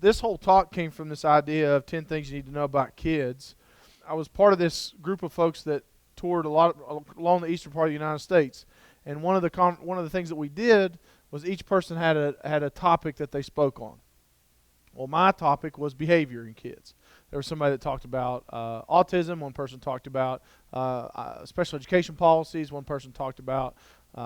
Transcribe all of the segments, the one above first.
this whole talk came from this idea of 10 things you need to know about kids. I was part of this group of folks that toured a lot along the eastern part of the United States, and one of the things that we did was each person had a topic that they spoke on. Well, my topic was behavior in kids. There was somebody that talked about autism. One person talked about special education policies. One person talked about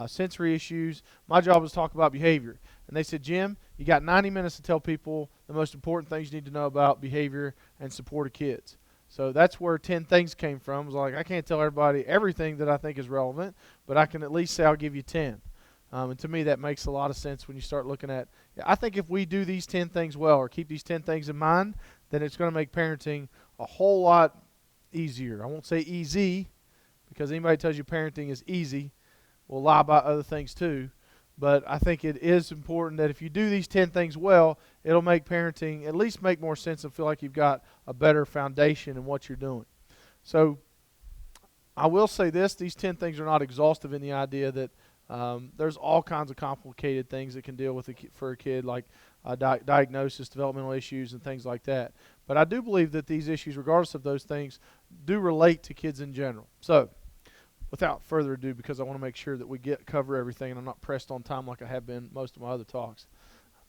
sensory issues. My job was to talk about behavior. And they said, Jim, you got 90 minutes to tell people the most important things you need to know about behavior and support of kids. So that's where 10 things came from. It was like, I can't tell everybody everything that I think is relevant, but I can at least say I'll give you 10. And to me, that makes a lot of sense when you start looking at, I think if we do these 10 things well or keep these 10 things in mind, then it's going to make parenting a whole lot easier. I won't say easy, because anybody tells you parenting is easy will lie about other things too. But I think it is important that if you do these 10 things well, it'll make parenting at least make more sense and feel like you've got a better foundation in what you're doing. So I will say this, these 10 things are not exhaustive in the idea that there's all kinds of complicated things that can deal with for a kid, like diagnosis, developmental issues, and things like that. But I do believe that these issues, regardless of those things, do relate to kids in general. So without further ado, because I want to make sure that we cover everything, and I'm not pressed on time like I have been most of my other talks,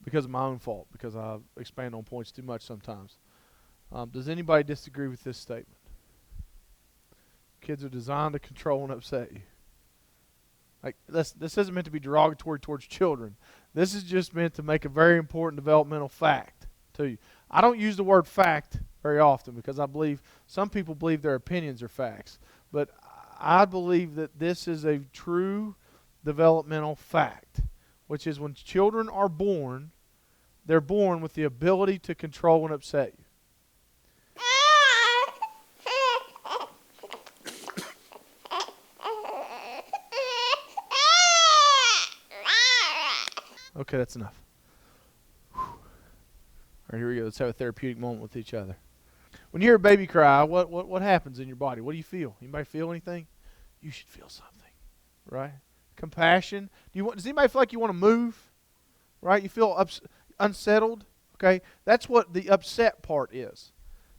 because of my own fault, because I expand on points too much sometimes. Does anybody disagree with this statement? Kids are designed to control and upset you. Like this isn't meant to be derogatory towards children. This is just meant to make a very important developmental fact to you. I don't use the word fact very often because I believe some people believe their opinions are facts. But I believe that this is a true developmental fact, which is when children are born, they're born with the ability to control and upset you. Okay, that's enough. All right, here we go. Let's have a therapeutic moment with each other. When you hear a baby cry, what happens in your body? What do you feel? Anybody feel anything? You should feel something, right? Compassion. Does anybody feel like you want to move? Right? You feel unsettled? Okay, that's what the upset part is.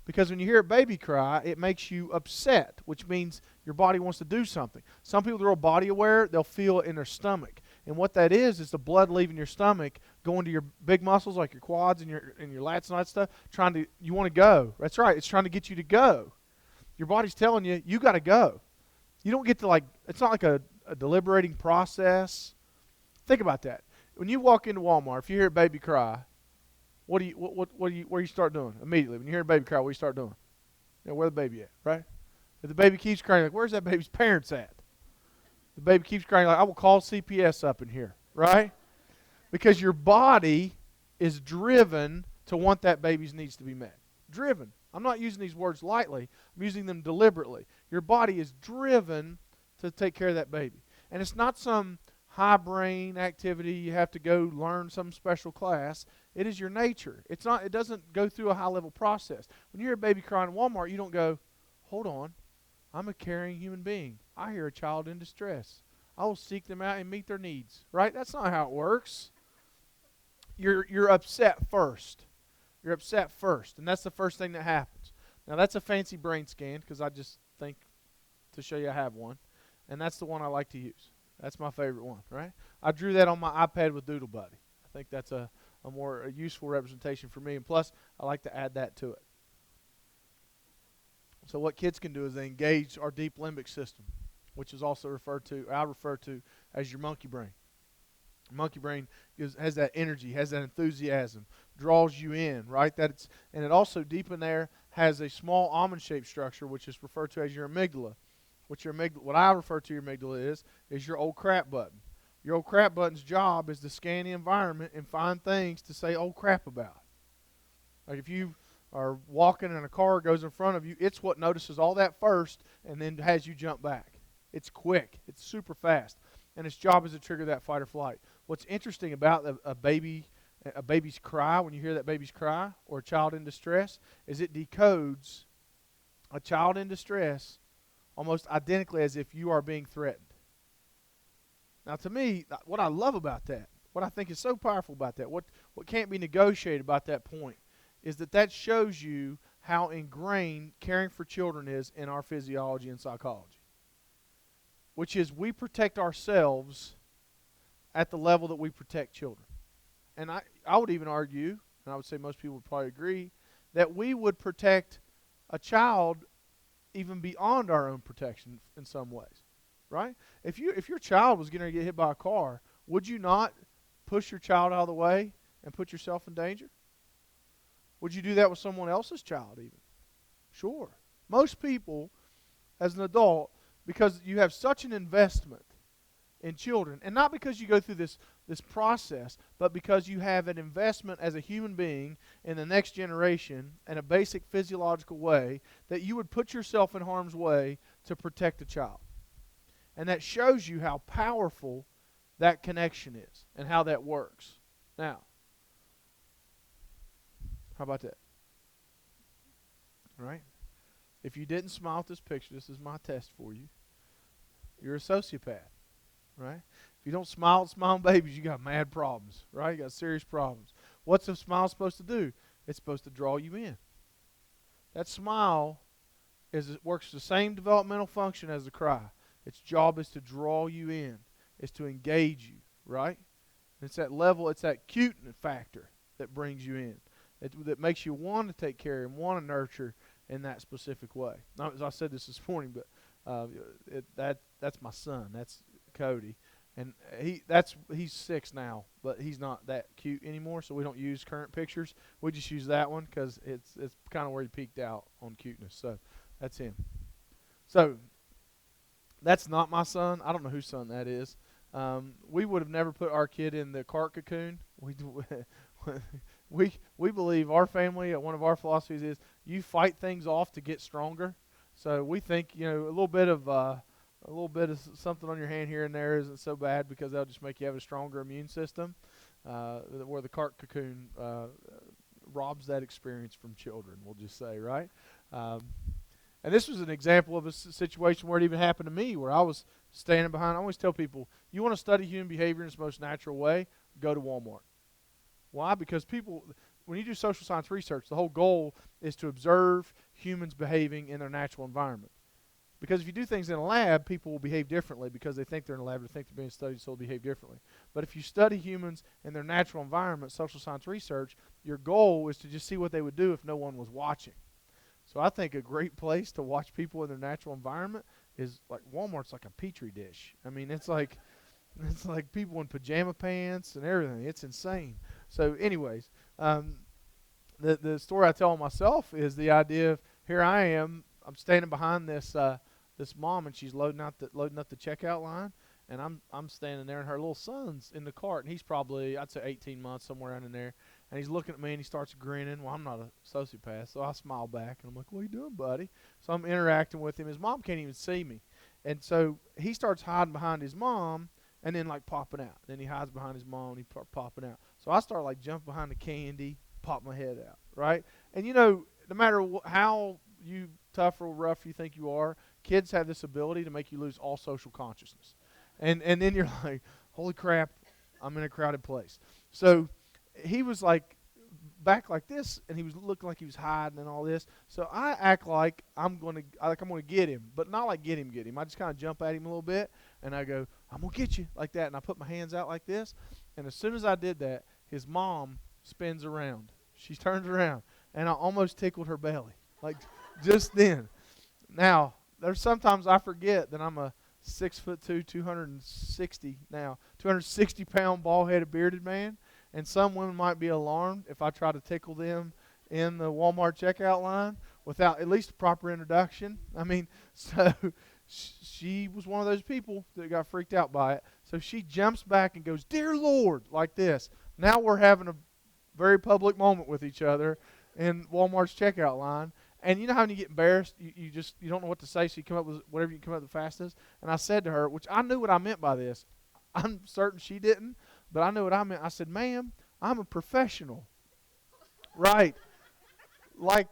Because when you hear a baby cry, it makes you upset, which means your body wants to do something. Some people that are body aware, they'll feel it in their stomach. And what that is the blood leaving your stomach, going to your big muscles like your quads and your lats and all that stuff, you want to go. That's right. It's trying to get you to go. Your body's telling you, you got to go. You don't get to it's not like a deliberating process. Think about that. When you walk into Walmart, if you hear a baby cry, what do you start doing immediately? When you hear a baby cry, what do you start doing? Where the baby at, right? If the baby keeps crying, like, where's that baby's parents at? The baby keeps crying, like, I will call CPS up in here, right? Because your body is driven to want that baby's needs to be met. Driven. I'm not using these words lightly. I'm using them deliberately. Your body is driven to take care of that baby. And it's not some high brain activity you have to go learn some special class. It is your nature. It doesn't go through a high level process. When you hear a baby crying in Walmart, you don't go, hold on, I'm a caring human being. I hear a child in distress. I will seek them out and meet their needs. Right? That's not how it works. You're upset first. You're upset first, and that's the first thing that happens. Now, that's a fancy brain scan because I just think to show you I have one, and that's the one I like to use. That's my favorite one, right? I drew that on my iPad with Doodle Buddy. I think that's a more useful representation for me, and plus, I like to add that to it. So what kids can do is they engage our deep limbic system, which is also I refer to as your monkey brain. Monkey brain has that energy, has that enthusiasm, draws you in, right? And it also deep in there has a small almond-shaped structure, which is referred to as your amygdala. What I refer to your amygdala is your old crap button. Your old crap button's job is to scan the environment and find things to say old crap about. Like if you are walking and a car goes in front of you, it's what notices all that first and then has you jump back. It's quick. It's super fast. And its job is to trigger that fight or flight. What's interesting about a baby's cry, when you hear that baby's cry or a child in distress, is it decodes a child in distress almost identically as if you are being threatened. Now, to me, what I love about that, what I think is so powerful about that, what can't be negotiated about that point, is that shows you how ingrained caring for children is in our physiology and psychology, which is we protect ourselves at the level that we protect children. And I would even argue, and I would say most people would probably agree, that we would protect a child even beyond our own protection in some ways, right? If your child was going to get hit by a car, would you not push your child out of the way and put yourself in danger? Would you do that with someone else's child even? Sure. Most people, as an adult, because you have such an investment in children, and not because you go through this process, but because you have an investment as a human being in the next generation in a basic physiological way, that you would put yourself in harm's way to protect a child. And that shows you how powerful that connection is and how that works. Now, how about that? All right? If you didn't smile at this picture, this is my test for you. You're a sociopath. Right? If you don't smile at smiling babies, you got mad problems, right? You got serious problems. What's a smile supposed to do? It's supposed to draw you in. That smile works the same developmental function as the cry. Its job is to draw you in, is to engage you, right? It's that level, it's that cute factor that brings you in, that makes you want to take care and want to nurture in that specific way. Now, as I said this morning, but that's my son. That's Cody, and he's 6 now, but he's not that cute anymore, so we don't use current pictures. We just use that one because it's kind of where he peaked out on cuteness. So that's him. So that's not my son. I don't know whose son that is. We would have never put our kid in the cart cocoon. We believe, our family, one of our philosophies is you fight things off to get stronger. So we think, a little bit of something on your hand here and there isn't so bad, because that'll just make you have a stronger immune system, where the cart cocoon robs that experience from children, we'll just say, right? And this was an example of a situation where it even happened to me, where I was standing behind. I always tell people, you want to study human behavior in its most natural way, go to Walmart. Why? Because when you do social science research, the whole goal is to observe humans behaving in their natural environment. Because if you do things in a lab, people will behave differently because they think they're in a lab, they think they're being studied, so they'll behave differently. But if you study humans in their natural environment, social science research, your goal is to just see what they would do if no one was watching. So I think a great place to watch people in their natural environment is like Walmart's like a petri dish. I mean, it's like people in pajama pants and everything. It's insane. So anyways, the story I tell myself is the idea of, here I am, I'm standing behind this mom, and she's loading up the checkout line, and I'm standing there, and her little son's in the cart, and he's probably, I'd say 18 months, somewhere around in there, and he's looking at me, and he starts grinning. Well, I'm not a sociopath, so I smile back, and I'm like, what are you doing, buddy? So I'm interacting with him. His mom can't even see me, and so he starts hiding behind his mom, and then like popping out. Then he hides behind his mom, and he popping out. So I start like jumping behind the candy, pop my head out, right? And no matter how tough or rough you think you are, kids have this ability to make you lose all social consciousness. And then you're like, holy crap, I'm in a crowded place. So he was like back like this, and he was looking like he was hiding and all this. So I act like I'm gonna get him, but not like get him. I just kind of jump at him a little bit, and I go, I'm gonna get you, like that, and I put my hands out like this. And as soon as I did that, his mom spins around. She turns around, and I almost tickled her belly, like just then. Now, there's sometimes I forget that I'm a 6'2", 260-pound, bald-headed, bearded man, and some women might be alarmed if I try to tickle them in the Walmart checkout line without at least a proper introduction. I mean, so she was one of those people that got freaked out by it. So she jumps back and goes, "Dear Lord," like this. Now we're having a very public moment with each other in Walmart's checkout line. And you know how when you get embarrassed, you don't know what to say, so you come up with whatever you can come up with the fastest. And I said to her, which I knew what I meant by this. I'm certain she didn't, but I knew what I meant. I said, "Ma'am, I'm a professional." Right. Like,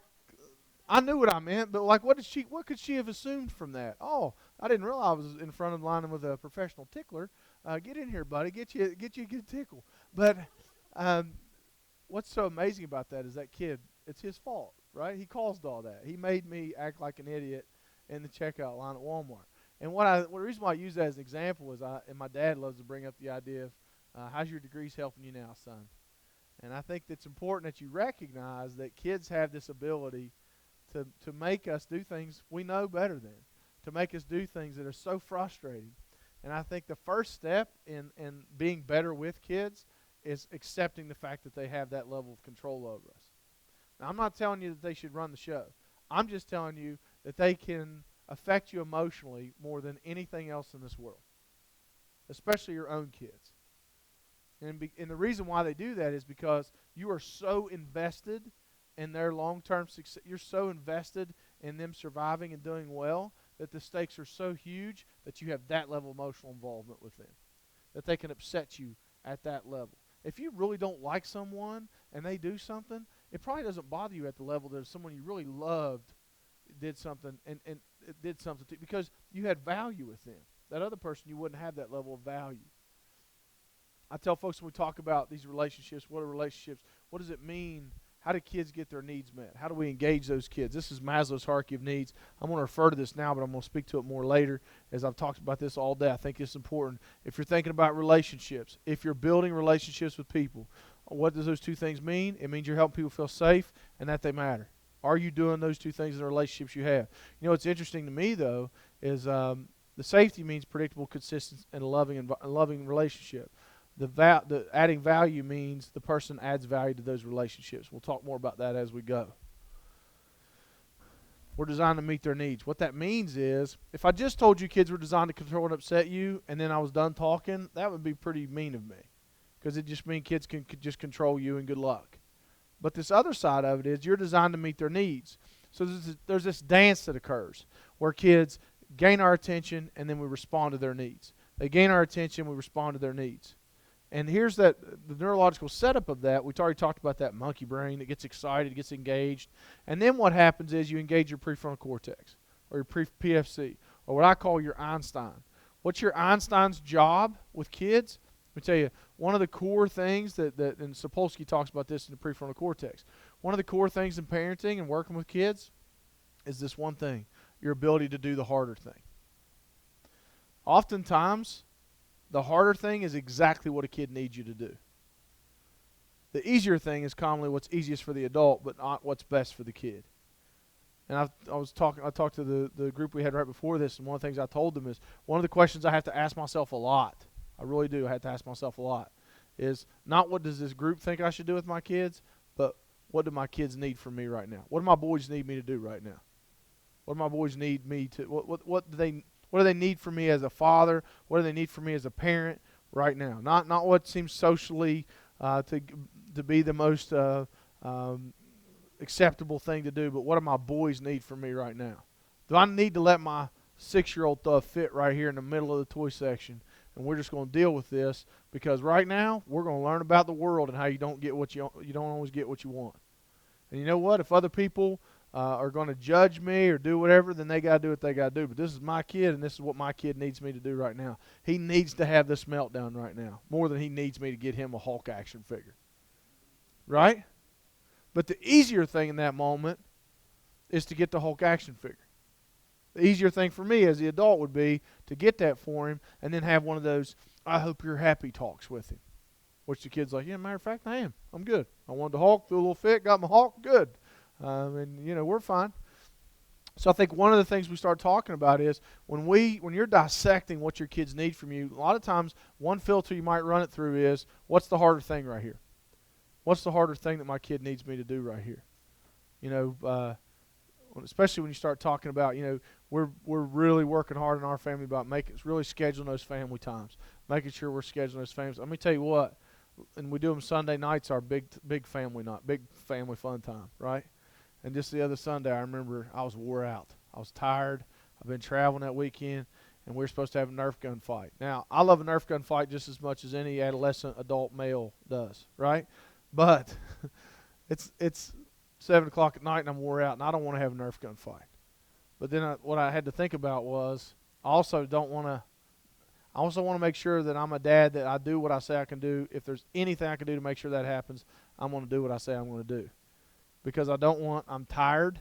I knew what I meant, but like, what could she have assumed from that? Oh, I didn't realize I was in front of the line with a professional tickler. Get in here, buddy. Get you a good tickle. But what's so amazing about that is that kid It's his fault, right? He caused all that. He made me act like an idiot in the checkout line at Walmart. And the reason why I use that as an example is and my dad loves to bring up the idea of how's your degrees helping you now, son? And I think it's important that you recognize that kids have this ability to make us do things we know better than, to make us do things that are so frustrating. And I think the first step in being better with kids is accepting the fact that they have that level of control over us. Now, I'm not telling you that they should run the show. I'm just telling you that they can affect you emotionally more than anything else in this world, especially your own kids. And the reason why they do that is because you are so invested in their long-term success. You're so invested in them surviving and doing well that the stakes are so huge that you have that level of emotional involvement with them, that they can upset you at that level. If you really don't like someone and they do something, it probably doesn't bother you at the level that someone you really loved did something and did something to, because you had value with them. That other person, you wouldn't have that level of value. I tell folks when we talk about these relationships, what are relationships? What does it mean? How do kids get their needs met? How do we engage those kids? This is Maslow's hierarchy of needs. I'm going to refer to this now, but I'm going to speak to it more later as I've talked about this all day. I think it's important. If you're thinking about relationships, if you're building relationships with people, what does those two things mean? It means you're helping people feel safe and that they matter. Are you doing those two things in the relationships you have? You know, what's interesting to me, though, is the safety means predictable, consistent, and a loving relationship. The adding value means the person adds value to those relationships. We'll talk more about that as we go. We're designed to meet their needs. What that means is, if I just told you kids were designed to control and upset you, and then I was done talking, that would be pretty mean of me, because it just means kids can just control you and good luck. But this other side of it is you're designed to meet their needs. So there's this dance that occurs where kids gain our attention and then we respond to their needs. They gain our attention, we respond to their needs. And here's the neurological setup of that. We've already talked about that monkey brain that gets excited, gets engaged. And then what happens is you engage your prefrontal cortex or your PFC, or what I call your Einstein. What's your Einstein's job with kids? Let me tell you, one of the core things and Sapolsky talks about this in the prefrontal cortex, one of the core things in parenting and working with kids is this one thing, your ability to do the harder thing. Oftentimes, the harder thing is exactly what a kid needs you to do. The easier thing is commonly what's easiest for the adult, but not what's best for the kid. And I talked to the group we had right before this, and one of the things I told them is, one of the questions I have to ask myself a lot, I really do, I have to ask myself a lot, is not what does this group think I should do with my kids, but what do my kids need from me right now? What do my boys need me to do right now? What do my boys need me to, what do they need from me as a father? What do they need from me as a parent right now? Not what seems socially to be the most acceptable thing to do, but what do my boys need from me right now? Do I need to let my 6-year-old thug fit right here in the middle of the toy section, and we're just going to deal with this because right now we're going to learn about the world and how you don't always get what you want. And you know what? If other people are going to judge me or do whatever, then they got to do what they got to do. But this is my kid, and this is what my kid needs me to do right now. He needs to have this meltdown right now more than he needs me to get him a Hulk action figure. Right? But the easier thing in that moment is to get the Hulk action figure. The easier thing for me as the adult would be to get that for him and then have one of those, I hope you're happy talks with him. Which the kid's like, yeah, matter of fact, I am. I'm good. I wanted the Hulk, threw a little fit, got my Hulk, good. And, we're fine. So I think one of the things we start talking about is when you're dissecting what your kids need from you, a lot of times one filter you might run it through is, what's the harder thing right here? What's the harder thing that my kid needs me to do right here? Especially when you start talking about, we're really working hard in our family about really scheduling those family times, making sure we're scheduling those families. Let me tell you what, and we do them Sunday nights, our big family night, big family fun time, right? And just the other Sunday, I remember I was wore out. I was tired. I've been traveling that weekend, and we were supposed to have a Nerf gun fight. Now, I love a Nerf gun fight just as much as any adolescent adult male does, right? But it's 7 o'clock at night, and I'm wore out, and I don't want to have a Nerf gun fight. But then what I had to think about was I also want to make sure that I'm a dad, that I do what I say I can do. If there's anything I can do to make sure that happens, I'm going to do what I say I'm going to do. because I'm tired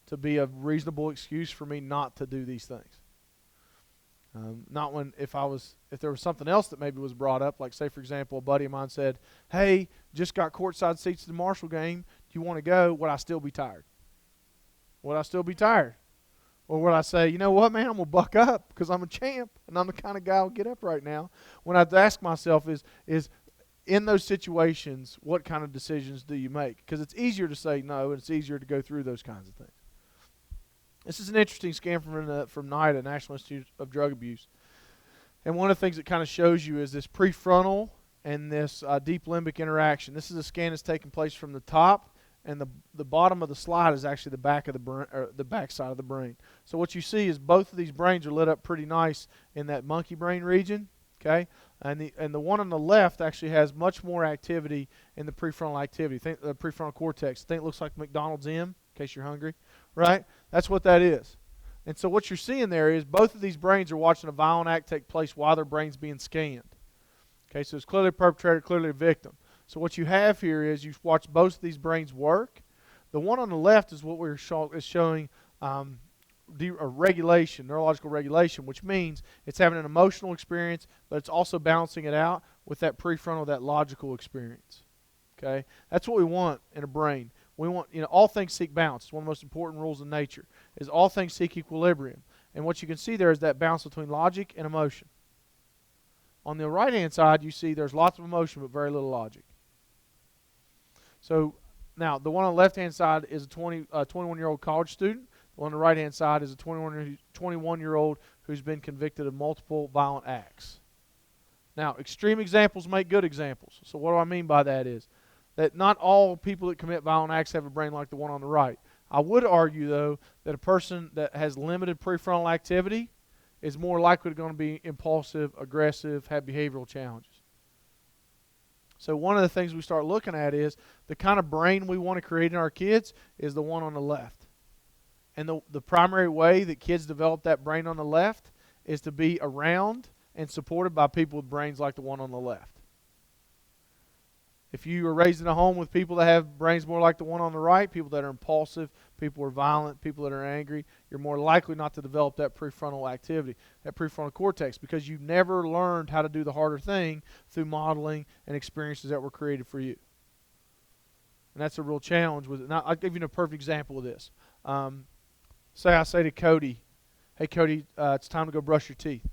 to be a reasonable excuse for me not to do these things. Not when if there was something else that maybe was brought up, like say for example, a buddy of mine said, "Hey, just got courtside seats to the Marshall game. Do you want to go?" Would I still be tired? Would I still be tired? Or would I say, you know what, man, I'm going to buck up because I'm a champ and I'm the kind of guy who'll get up right now? When I have to ask myself is in those situations, what kind of decisions do you make? Because it's easier to say no and it's easier to go through those kinds of things. This is an interesting scan from NIDA, National Institute of Drug Abuse. And one of the things it kind of shows you is this prefrontal and this deep limbic interaction. This is a scan that's taking place from the top, and the bottom of the slide is actually the back of the brain, or the back side of the brain. So what you see is both of these brains are lit up pretty nice in that monkey brain region, okay? And the one on the left actually has much more activity in the prefrontal activity. Think the prefrontal cortex. Think it looks like McDonald's M, in case you're hungry, right? That's what that is. And so what you're seeing there is both of these brains are watching a violent act take place while their brain's being scanned. Okay, so it's clearly a perpetrator, clearly a victim. So what you have here is you watch both of these brains work. The one on the left is what is showing regulation, neurological regulation, which means it's having an emotional experience, but it's also balancing it out with that prefrontal, that logical experience. Okay, that's what we want in a brain. We want, all things seek balance. It's one of the most important rules in nature, is all things seek equilibrium. And what you can see there is that balance between logic and emotion. On the right-hand side, you see there's lots of emotion but very little logic. So now the one on the left-hand side is a 21-year-old college student. The one on the right-hand side is a 21-year-old who's been convicted of multiple violent acts. Now, extreme examples make good examples. So what do I mean by that is that not all people that commit violent acts have a brain like the one on the right. I would argue, though, that a person that has limited prefrontal activity is more likely going to be impulsive, aggressive, have behavioral challenges. So one of the things we start looking at is the kind of brain we want to create in our kids is the one on the left. And the primary way that kids develop that brain on the left is to be around and supported by people with brains like the one on the left. If you are raised in a home with people that have brains more like the one on the right, people that are impulsive, people who are violent, people that are angry, you're more likely not to develop that prefrontal activity, that prefrontal cortex, because you've never learned how to do the harder thing through modeling and experiences that were created for you. And that's a real challenge with it. Now, I'll give you a perfect example of this. Say I say to Cody, "Hey, Cody, it's time to go brush your teeth."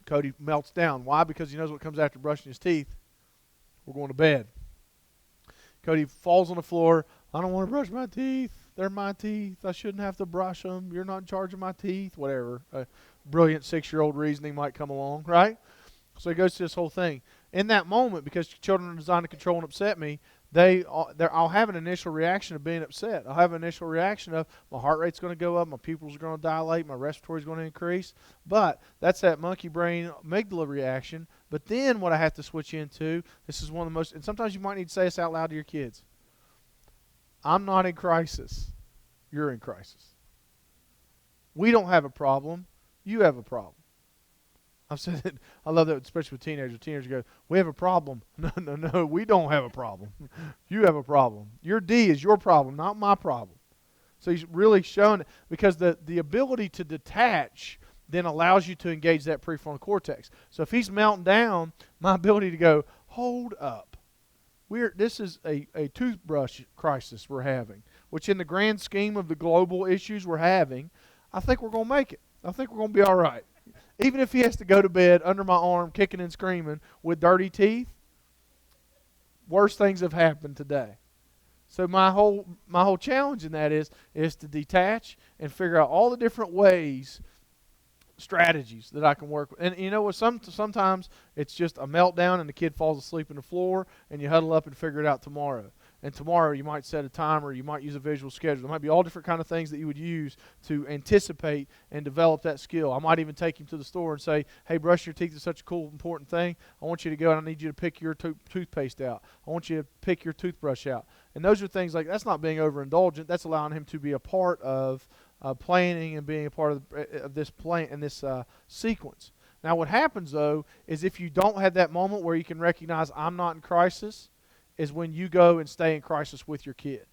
Cody melts down. Why? Because he knows what comes after brushing his teeth. We're going to bed. Cody falls on the floor. "I don't want to brush my teeth. They're my teeth. I shouldn't have to brush them. You're not in charge of my teeth." Whatever. A brilliant 6-year-old reasoning might come along, right? So he goes through this whole thing. In that moment, because children are designed to control and upset me, I'll have an initial reaction of being upset. I'll have an initial reaction of my heart rate's going to go up, my pupils are going to dilate, my respiratory is going to increase. But that's that monkey brain amygdala reaction. But then what I have to switch into, this is one of the most, and sometimes you might need to say this out loud to your kids. I'm not in crisis. You're in crisis. We don't have a problem. You have a problem. I've said it. I love that, especially with teenagers. Teenagers go, "We have a problem." No, we don't have a problem. You have a problem. Your D is your problem, not my problem. So he's really showing it, because the ability to detach then allows you to engage that prefrontal cortex. So if he's melting down, my ability to go, "Hold up. This is a toothbrush crisis we're having," which in the grand scheme of the global issues we're having, I think we're going to make it. I think we're going to be all right. Even if he has to go to bed under my arm, kicking and screaming with dirty teeth, worse things have happened today. So my whole challenge in that is to detach and figure out all the different ways, strategies that I can work with. And you know what? Sometimes it's just a meltdown and the kid falls asleep on the floor, and you huddle up and figure it out tomorrow. And tomorrow you might set a timer, you might use a visual schedule. There might be all different kind of things that you would use to anticipate and develop that skill. I might even take him to the store and say, "Hey, brush your teeth is such a cool, important thing. I want you to go and I need you to pick your toothpaste out. I want you to pick your toothbrush out." And those are things like, that's not being overindulgent. That's allowing him to be a part of planning and being a part of this plan and this sequence. Now what happens, though, is if you don't have that moment where you can recognize I'm not in crisis, is when you go and stay in crisis with your kid.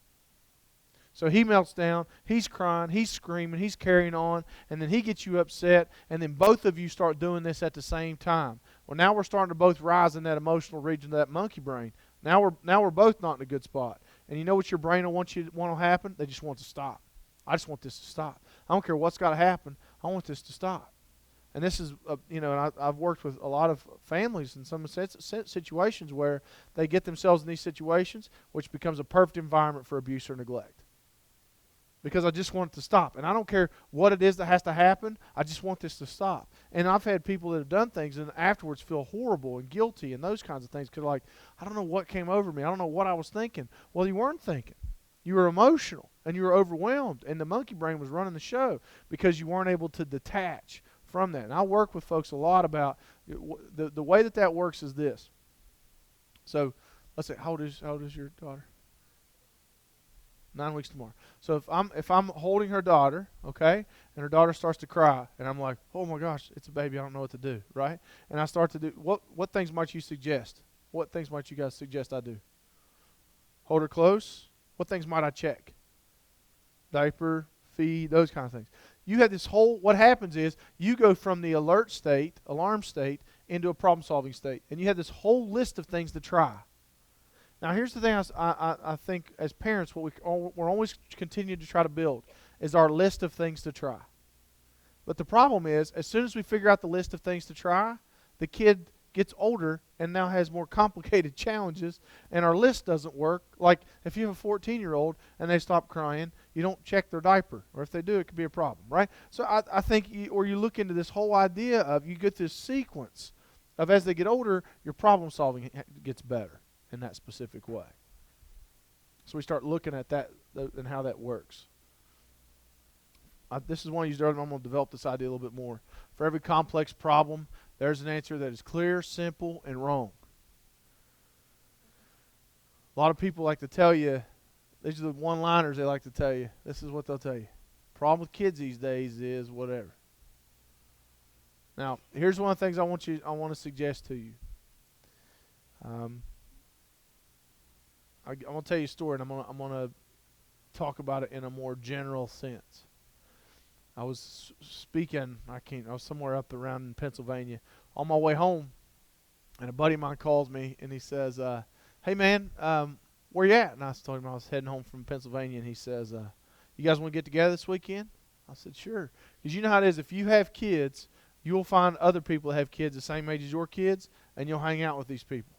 So he melts down, he's crying, he's screaming, he's carrying on, and then he gets you upset, and then both of you start doing this at the same time. Well, now we're starting to both rise in that emotional region of that monkey brain. Now we're both not in a good spot. And you know what your brain will want to happen? They just want to stop. I just want this to stop. I don't care what's got to happen. I want this to stop. And this is, and I've worked with a lot of families in some situations where they get themselves in these situations, which becomes a perfect environment for abuse or neglect. Because I just want it to stop. And I don't care what it is that has to happen. I just want this to stop. And I've had people that have done things and afterwards feel horrible and guilty and those kinds of things. Because like, I don't know what came over me. I don't know what I was thinking. Well, you weren't thinking. You were emotional and you were overwhelmed. And the monkey brain was running the show because you weren't able to detach from that. And I work with folks a lot about the way that works is this. So let's say, how old is your daughter? 9 weeks tomorrow. So if I'm holding her daughter, okay, and her daughter starts to cry, and I'm like, oh my gosh, it's a baby, I don't know what to do, right? And I start to do, what things might you suggest? What things might you guys suggest I do? Hold her close. What things might I check? Diaper, feed, those kind of things. You have this whole, what happens is you go from the alert state, alarm state, into a problem-solving state. And you have this whole list of things to try. Now, here's the thing I think as parents, what we're always continuing to try to build is our list of things to try. But the problem is, as soon as we figure out the list of things to try, the kid gets older and now has more complicated challenges, and our list doesn't work. Like if you have a 14-year-old and they stop crying, you don't check their diaper. Or if they do, it could be a problem, right? So I think, you look into this whole idea of you get this sequence of as they get older, your problem solving gets better in that specific way. So we start looking at that and how that works. This is one I used earlier. I'm going to develop this idea a little bit more. For every complex problem, there's an answer that is clear, simple, and wrong. A lot of people like to tell you, these are the one-liners they like to tell you. This is what they'll tell you. Problem with kids these days is whatever. Now, here's one of the things I want to suggest to you. I'm going to tell you a story, and I'm going to talk about it in a more general sense. I was speaking, I was somewhere up around in Pennsylvania on my way home, and a buddy of mine calls me, and he says, hey, man, where you at? And I told him I was heading home from Pennsylvania, and he says, you guys want to get together this weekend? I said, sure. Because you know how it is, if you have kids, you'll find other people that have kids the same age as your kids, and you'll hang out with these people.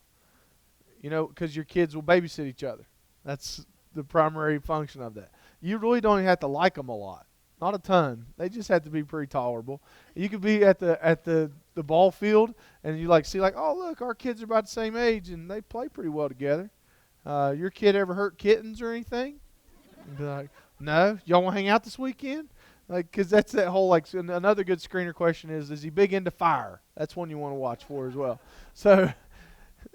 Because your kids will babysit each other. That's the primary function of that. You really don't even have to like them a lot. Not a ton. They just have to be pretty tolerable. You could be at the ball field, and you see oh, look, our kids are about the same age, and they play pretty well together. Your kid ever hurt kittens or anything? And be like, no. Y'all want to hang out this weekend? Because that's that whole, another good screener question is he big into fire? That's one you want to watch for as well. So,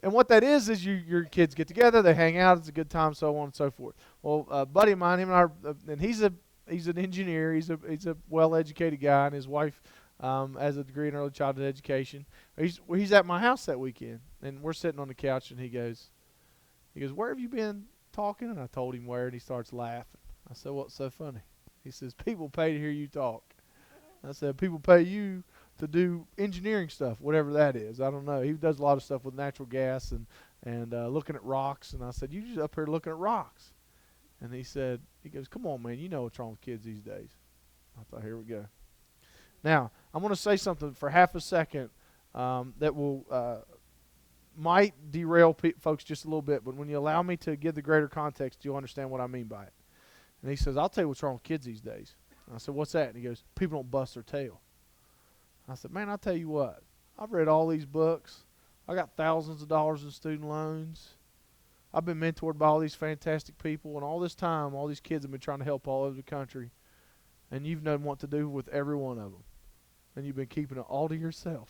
and what that is your kids get together, they hang out, it's a good time, so on and so forth. Well, a buddy of mine, him and I, and he's an engineer, he's a well-educated guy, and his wife has a degree in early childhood education. He's at my house that weekend, and we're sitting on the couch, and he goes, where have you been talking? And I told him where, and he starts laughing. I said, what's so funny? He says, people pay to hear you talk. I said, people pay you to do engineering stuff, whatever that is. I don't know. He does a lot of stuff with natural gas and looking at rocks. And I said, you just up here looking at rocks. And he goes, come on, man, you know what's wrong with kids these days. I thought, here we go. Now, I'm going to say something for half a second that will might derail folks just a little bit, but when you allow me to give the greater context, you'll understand what I mean by it. And he says, I'll tell you what's wrong with kids these days. And I said, what's that? And he goes, people don't bust their tail. I said, man, I'll tell you what. I've read all these books. I got thousands of dollars in student loans. I've been mentored by all these fantastic people, and all this time, all these kids have been trying to help all over the country, and you've known what to do with every one of them. And you've been keeping it all to yourself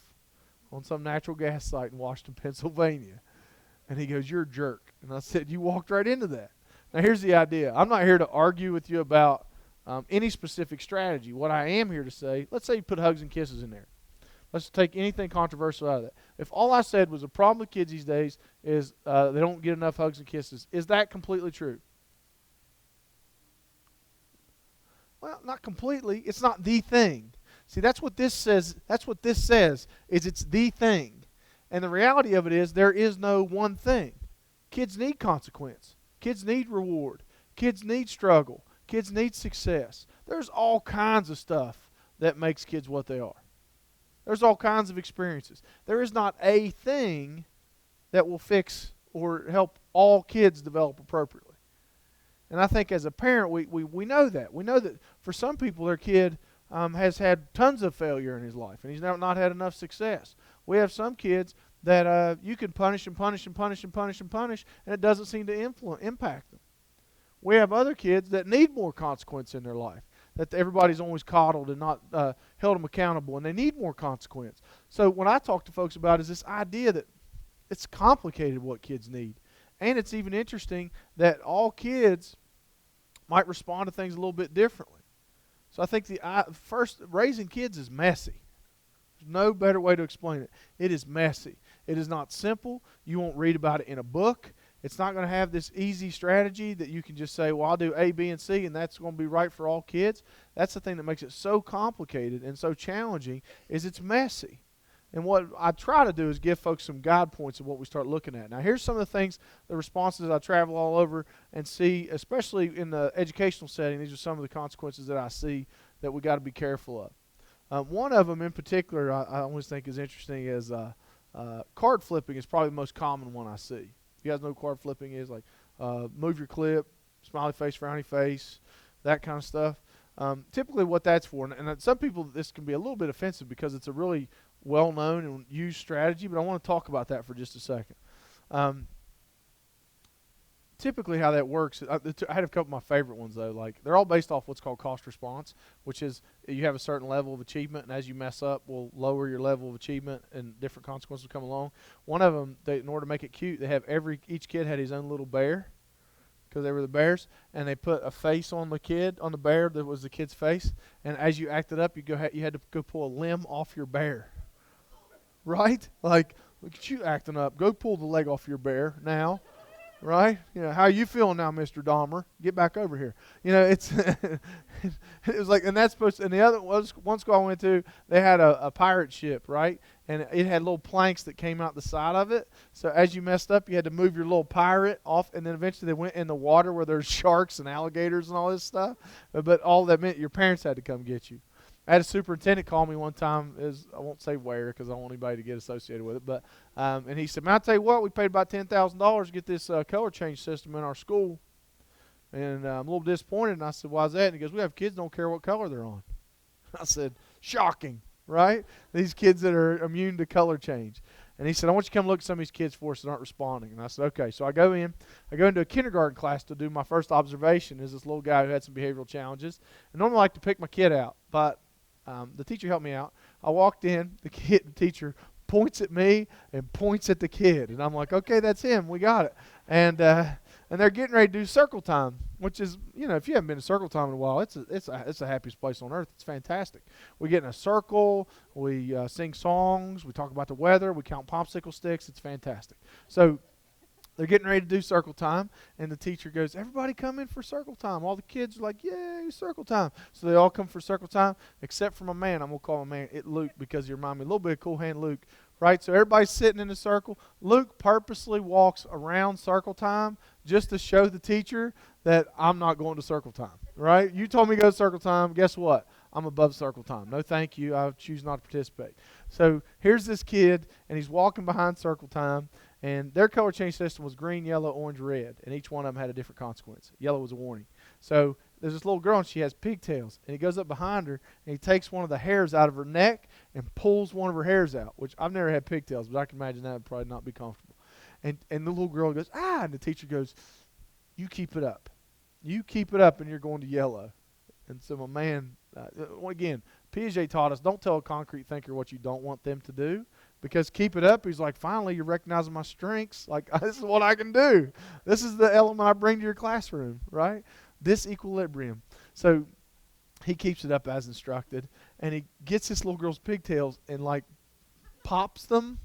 on some natural gas site in Washington, Pennsylvania. And he goes, you're a jerk. And I said, you walked right into that. Now, here's the idea. I'm not here to argue with you about any specific strategy. What I am here to say, let's say you put hugs and kisses in there. Let's take anything controversial out of that. If all I said was a problem with kids these days is they don't get enough hugs and kisses, is that completely true? Well, not completely. It's not the thing. See, that's what this says. That's what this says, is it's the thing. And the reality of it is there is no one thing. Kids need consequence. Kids need reward. Kids need struggle. Kids need success. There's all kinds of stuff that makes kids what they are. There's all kinds of experiences. There is not a thing that will fix or help all kids develop appropriately. And I think as a parent, we know that. We know that for some people, their kid has had tons of failure in his life, and he's not had enough success. We have some kids that you can punish and punish and punish and punish and punish, and it doesn't seem to impact them. We have other kids that need more consequence in their life, that everybody's always coddled and not held them accountable, and they need more consequence. So what I talk to folks about is this idea that it's complicated what kids need. And it's even interesting that all kids might respond to things a little bit differently. So I think first, raising kids is messy. There's no better way to explain it. It is messy. It is not simple. You won't read about it in a book. It's not going to have this easy strategy that you can just say, well, I'll do A, B, and C, and that's going to be right for all kids. That's the thing that makes it so complicated and so challenging, is it's messy. And what I try to do is give folks some guide points of what we start looking at. Now, here's some of the things, the responses I travel all over and see, especially in the educational setting. These are some of the consequences that I see that we got to be careful of. One of them in particular I always think is interesting is card flipping is probably the most common one I see. You guys know what card flipping is? Like move your clip, smiley face, frowny face, that kind of stuff. Typically what that's for, and some people this can be a little bit offensive because it's a really well-known and used strategy, but I want to talk about that for just a second. Typically how that works, I had a couple of my favorite ones though. Like they're all based off what's called cost response, which is you have a certain level of achievement, and as you mess up, will lower your level of achievement, and different consequences come along. One of them, in order to make it cute, they have each kid had his own little bear, because they were the bears, and they put a face on the bear that was the kid's face, and as you acted up, you had to go pull a limb off your bear. Right? Like, look at you acting up. Go pull the leg off your bear now. Right? You know, how are you feeling now, Mr. Dahmer? Get back over here. You know, it's it was like, and that's supposed to, and the other one school I went to, they had a pirate ship, right? And it had little planks that came out the side of it. So as you messed up, you had to move your little pirate off, and then eventually they went in the water where there's sharks and alligators and all this stuff. But all that meant your parents had to come get you. I had a superintendent call me one time. I won't say where because I don't want anybody to get associated with it. But and he said, "Man, I'll tell you what, we paid about $10,000 to get this color change system in our school, and I'm a little disappointed." And I said, "Why is that?" And he goes, "We have kids that don't care what color they're on." I said, "Shocking, right? These kids that are immune to color change." And he said, "I want you to come look at some of these kids for us that aren't responding." And I said, "Okay." So I go into a kindergarten class to do my first observation. Is this little guy who had some behavioral challenges. And normally I like to pick my kid out, but the teacher helped me out. I walked in, the teacher points at me and points at the kid, and I'm like, "Okay, that's him. We got it." And they're getting ready to do circle time, which is, you know, if you haven't been to circle time in a while, it's the happiest place on earth. It's fantastic. We get in a circle, we sing songs, we talk about the weather, we count popsicle sticks. It's fantastic. So they're getting ready to do circle time, and the teacher goes, "Everybody come in for circle time." All the kids are like, "Yay, circle time." So they all come for circle time, except for my man. I'm going to call my man Luke because you remind me a little bit of Cool Hand Luke, right? So everybody's sitting in a circle. Luke purposely walks around circle time just to show the teacher that I'm not going to circle time, right? You told me to go to circle time. Guess what? I'm above circle time. No, thank you. I choose not to participate. So here's this kid, and he's walking behind circle time. And their color change system was green, yellow, orange, red. And each one of them had a different consequence. Yellow was a warning. So there's this little girl, and she has pigtails. And he goes up behind her, and he takes one of the hairs out of her neck and pulls one of her hairs out, which I've never had pigtails, but I can imagine that would probably not be comfortable. And the little girl goes, "Ah!" And the teacher goes, "You keep it up. You keep it up, and you're going to yellow." And so my man, again, Piaget taught us, don't tell a concrete thinker what you don't want them to do. Because keep it up, he's like, finally, you're recognizing my strengths. Like, this is what I can do. This is the element I bring to your classroom, right? This equilibrium. So he keeps it up as instructed, and he gets this little girl's pigtails and, like, pops them.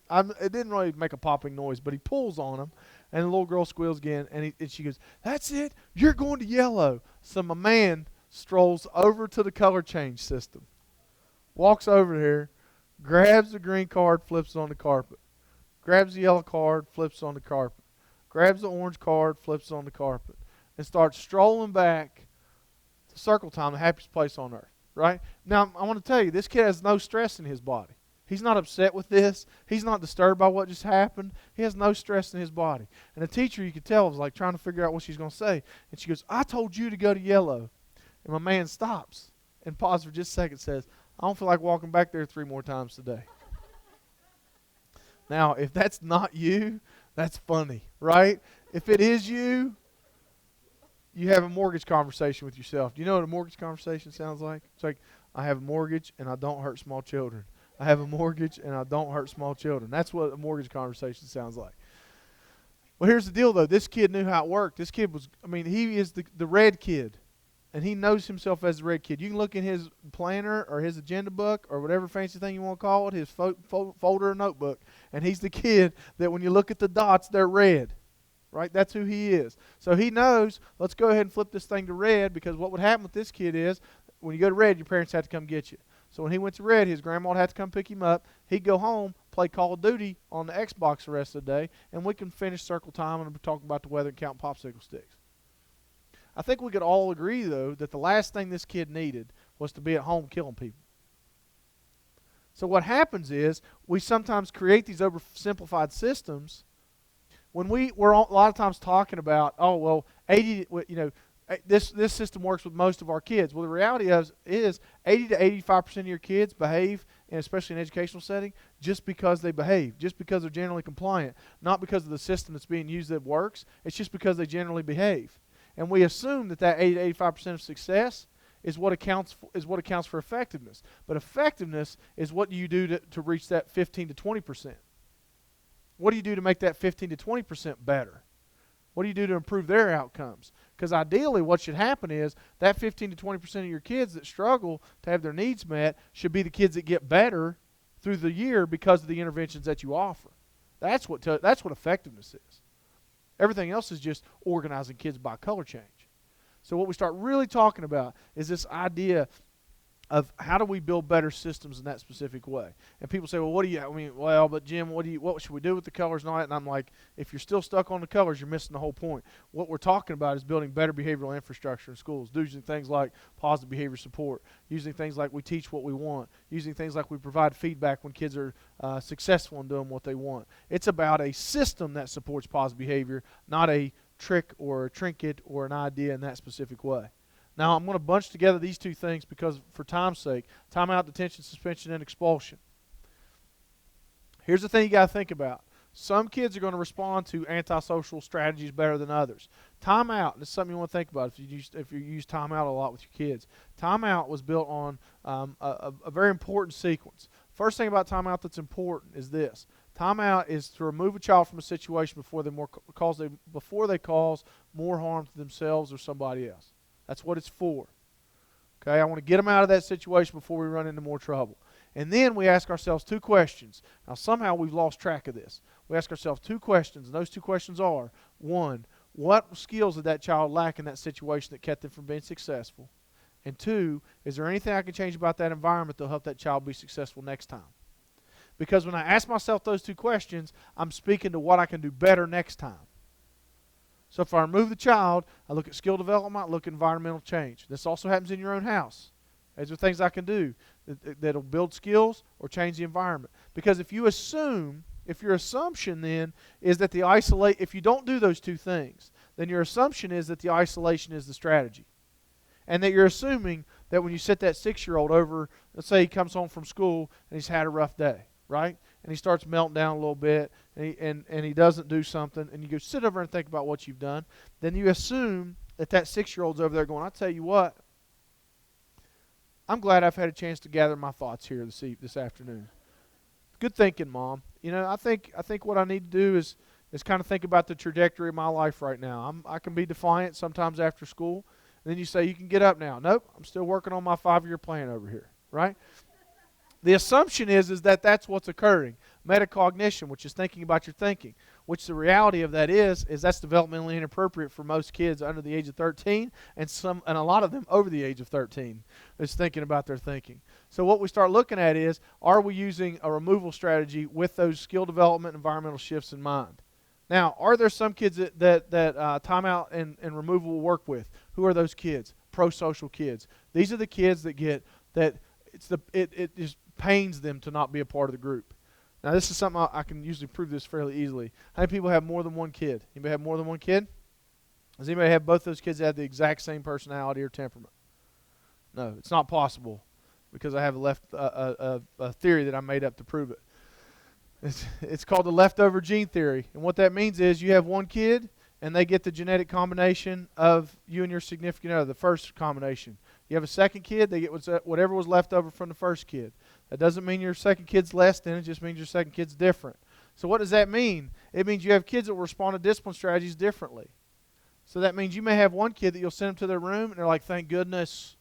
It didn't really make a popping noise, but he pulls on them, and the little girl squeals again, and she goes, "That's it, you're going to yellow." So my man strolls over to the color change system, walks over there, grabs the green card, flips it on the carpet, grabs the yellow card, flips it on the carpet, grabs the orange card, flips it on the carpet, and starts strolling back to Circle Time, the happiest place on earth, right? Now, I want to tell you, this kid has no stress in his body. He's not upset with this. He's not disturbed by what just happened. He has no stress in his body. And the teacher, you could tell, was like trying to figure out what she's going to say. And she goes, "I told you to go to yellow." And my man stops and pauses for just a second and says, "I don't feel like walking back there 3 more times today." Now, if that's not you, that's funny, right? If it is you, you have a mortgage conversation with yourself. Do you know what a mortgage conversation sounds like? It's like, I have a mortgage and I don't hurt small children. I have a mortgage and I don't hurt small children. That's what a mortgage conversation sounds like. Well, here's the deal, though. This kid knew how it worked. This kid was, he is the red kid, and he knows himself as the red kid. You can look in his planner or his agenda book or whatever fancy thing you want to call it, his folder or notebook, and he's the kid that when you look at the dots, they're red. Right? That's who he is. So he knows, let's go ahead and flip this thing to red, because what would happen with this kid is when you go to red, your parents have to come get you. So when he went to red, his grandma would have to come pick him up. He'd go home, play Call of Duty on the Xbox the rest of the day, and we can finish Circle Time and talk about the weather and count popsicle sticks. I think we could all agree, though, that the last thing this kid needed was to be at home killing people. So what happens is we sometimes create these oversimplified systems when we're a lot of times talking about, oh, well, 80, this system works with most of our kids. Well, the reality is 80 to 85% of your kids behave, and especially in an educational setting, just because they behave, just because they're generally compliant, not because of the system that's being used that works. It's just because they generally behave. And we assume that 80 to 85% of success is what accounts for effectiveness. But effectiveness is what you do to reach that 15 to 20%. What do you do to make that 15 to 20% better? What do you do to improve their outcomes? Because ideally what should happen is that 15 to 20% of your kids that struggle to have their needs met should be the kids that get better through the year because of the interventions that you offer. That's what effectiveness is. Everything else is just organizing kids by color change. So what we start really talking about is this idea of how do we build better systems in that specific way. And people say, well, but Jim, what should we do with the colors and all that? And I'm like, if you're still stuck on the colors, you're missing the whole point. What we're talking about is building better behavioral infrastructure in schools, using things like positive behavior support, using things like we teach what we want, using things like we provide feedback when kids are successful in doing what they want. It's about a system that supports positive behavior, not a trick or a trinket or an idea in that specific way. Now, I'm going to bunch together these two things because, for time's sake, timeout, detention, suspension, and expulsion. Here's the thing you got to think about. Some kids are going to respond to antisocial strategies better than others. Timeout, this is something you want to think about if you use timeout a lot with your kids. Timeout was built on a very important sequence. First thing about timeout that's important is this. Timeout is to remove a child from a situation before they cause more harm to themselves or somebody else. That's what it's for. Okay, I want to get them out of that situation before we run into more trouble. And then we ask ourselves 2 questions. Now, somehow we've lost track of this. We ask ourselves 2 questions, and those 2 questions are, 1, what skills did that child lack in that situation that kept them from being successful? And 2, is there anything I can change about that environment that will help that child be successful next time? Because when I ask myself those 2 questions, I'm speaking to what I can do better next time. So if I remove the child, I look at skill development, I look at environmental change. This also happens in your own house. These are things I can do that'll build skills or change the environment. Because if your assumption then is that if you don't do those 2 things, then your assumption is that the isolation is the strategy. And that you're assuming that when you sit that 6-year-old over, let's say he comes home from school and he's had a rough day, right? And he starts melting down a little bit, and he doesn't do something, and you go sit over and think about what you've done, then you assume that 6-year-old's over there going, I'll tell you what, I'm glad I've had a chance to gather my thoughts here this afternoon. Good thinking, Mom. I think what I need to do is kind of think about the trajectory of my life right now. I can be defiant sometimes after school, and then you say, you can get up now. Nope, I'm still working on my 5-year plan over here, right? The assumption is that that's what's occurring. Metacognition, which is thinking about your thinking, which the reality of that is that's developmentally inappropriate for most kids under the age of 13, and a lot of them over the age of 13 is thinking about their thinking. So what we start looking at is, are we using a removal strategy with those skill development environmental shifts in mind? Now, are there some kids that timeout and removal will work with? Who are those kids? Pro-social kids. These are the kids that get that it just pains them to not be a part of the group. Now, this is something I can usually prove this fairly easily. How many people have more than one kid? Anybody have more than one kid? Does anybody have both those kids that have the exact same personality or temperament? No, it's not possible, because I have a theory that I made up to prove it. It's called the leftover gene theory. And what that means is you have one kid, and they get the genetic combination of you and your significant other, the first combination. You have a second kid, they get whatever was left over from the first kid. That doesn't mean your second kid's less than, it just means your second kid's different. So what does that mean? It means you have kids that will respond to discipline strategies differently. So that means you may have one kid that you'll send them to their room, and they're like, thank goodness,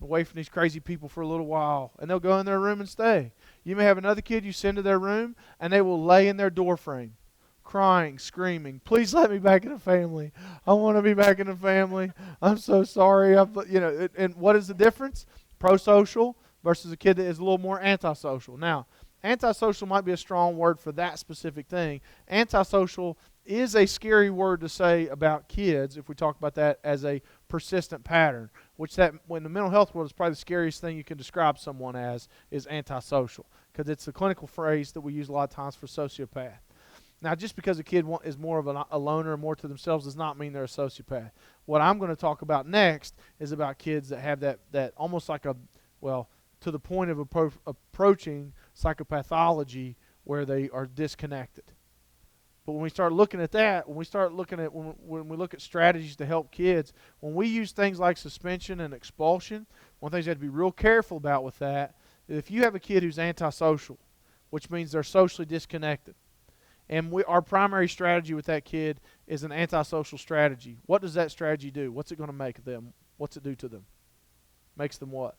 away from these crazy people for a little while. And they'll go in their room and stay. You may have another kid you send to their room, and they will lay in their door frame, crying, screaming, please let me back in the family. I want to be back in the family. I'm so sorry. And what is the difference? Pro-social versus a kid that is a little more antisocial. Now, antisocial might be a strong word for that specific thing. Antisocial is a scary word to say about kids if we talk about that as a persistent pattern, which when the mental health world is probably the scariest thing you can describe someone as is antisocial, because it's the clinical phrase that we use a lot of times for sociopath. Now, just because a kid is more of a loner, more to themselves, does not mean they're a sociopath. What I'm going to talk about next is about kids that have that almost like to the point of approaching psychopathology where they are disconnected. But when we start looking at that, when we look at strategies to help kids, when we use things like suspension and expulsion, one of the things you have to be real careful about with that, if you have a kid who's antisocial, which means they're socially disconnected, and our primary strategy with that kid is an antisocial strategy, what does that strategy do? What's it going to make them? What's it do to them? Makes them what?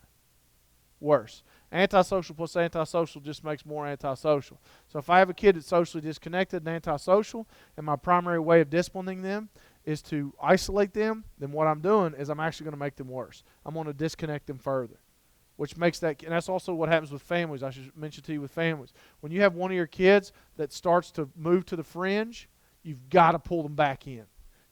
Worse. Antisocial plus antisocial just makes more antisocial. So if I have a kid that's socially disconnected and antisocial, and my primary way of disciplining them is to isolate them, then what I'm doing is I'm actually going to make them worse. I'm going to disconnect them further, which makes and that's also what happens with families. I should mention to you with families. When you have one of your kids that starts to move to the fringe, you've got to pull them back in.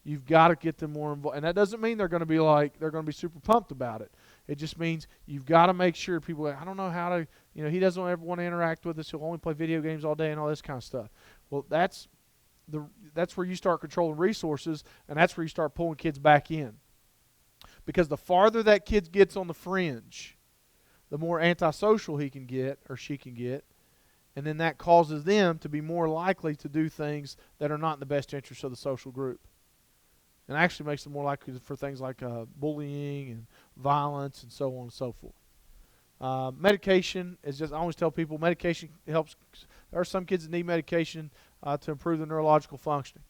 You've got to get them more involved. And that doesn't mean they're going to be super pumped about it. It just means you've got to make sure people I don't know how to, he doesn't ever want to interact with us. He'll only play video games all day and all this kind of stuff. Well, that's where you start controlling resources, and that's where you start pulling kids back in. Because the farther that kid gets on the fringe, the more antisocial he can get or she can get, and then that causes them to be more likely to do things that are not in the best interest of the social group. And actually makes them more likely for things like bullying and violence and so on and so forth. Medication is I always tell people medication helps. There are some kids that need medication to improve their neurological functioning.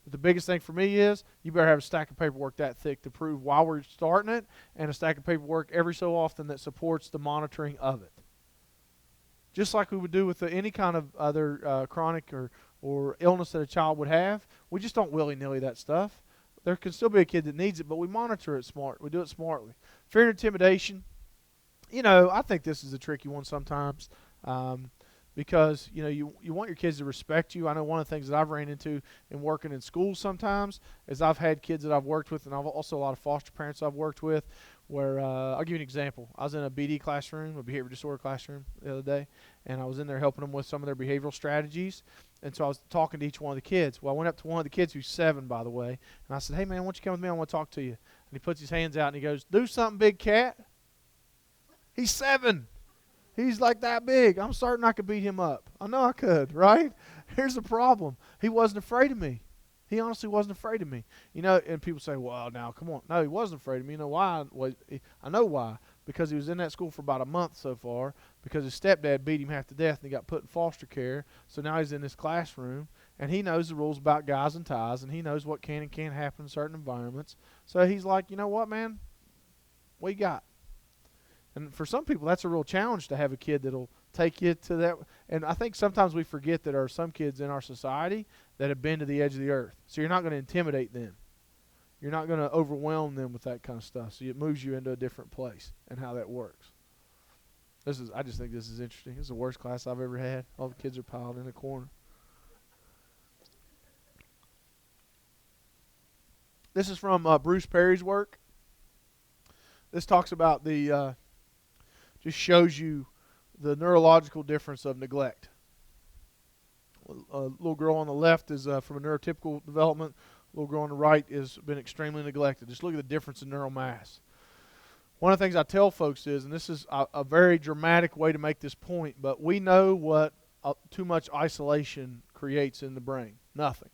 But the biggest thing for me is you better have a stack of paperwork that thick to prove why we're starting it, and a stack of paperwork every so often that supports the monitoring of it. Just like we would do with any kind of other chronic or illness that a child would have, we just don't willy-nilly that stuff. There can still be a kid that needs it, but we monitor it smart. We do it smartly. Fear and intimidation. I think this is a tricky one sometimes because, you want your kids to respect you. I know one of the things that I've ran into in working in schools sometimes is I've had kids that I've worked with, and I've also a lot of foster parents I've worked with where I'll give you an example. I was in a BD classroom, a behavior disorder classroom the other day, and I was in there helping them with some of their behavioral strategies. And so I was talking to each one of the kids. Well, I went up to one of the kids who's 7, by the way, and I said, hey, man, why don't you come with me? I want to talk to you. And he puts his hands out and he goes, do something, big cat. He's 7. He's like that big. I'm certain I could beat him up. I know I could, right? Here's the problem. He wasn't afraid of me. He honestly wasn't afraid of me. And people say, well, now, come on. No, he wasn't afraid of me. You know why? Well, I know why. Because he was in that school for about a month so far, because his stepdad beat him half to death and he got put in foster care. So now he's in this classroom, and he knows the rules about guys and ties, and he knows what can and can't happen in certain environments. So he's like, you know what, man? What you got? And for some people, that's a real challenge to have a kid that'll take you to that. And I think sometimes we forget that there are some kids in our society that have been to the edge of the earth. So you're not going to intimidate them. You're not going to overwhelm them with that kind of stuff. So it moves you into a different place and how that works. I just think this is interesting. This is the worst class I've ever had. All the kids are piled in a corner. This is from Bruce Perry's work. This talks about just shows you the neurological difference of neglect. A little girl on the left is from a neurotypical development. A little girl on the right has been extremely neglected. Just look at the difference in neural mass. One of the things I tell folks is, and this is a very dramatic way to make this point, but we know what too much isolation creates in the brain. Nothing.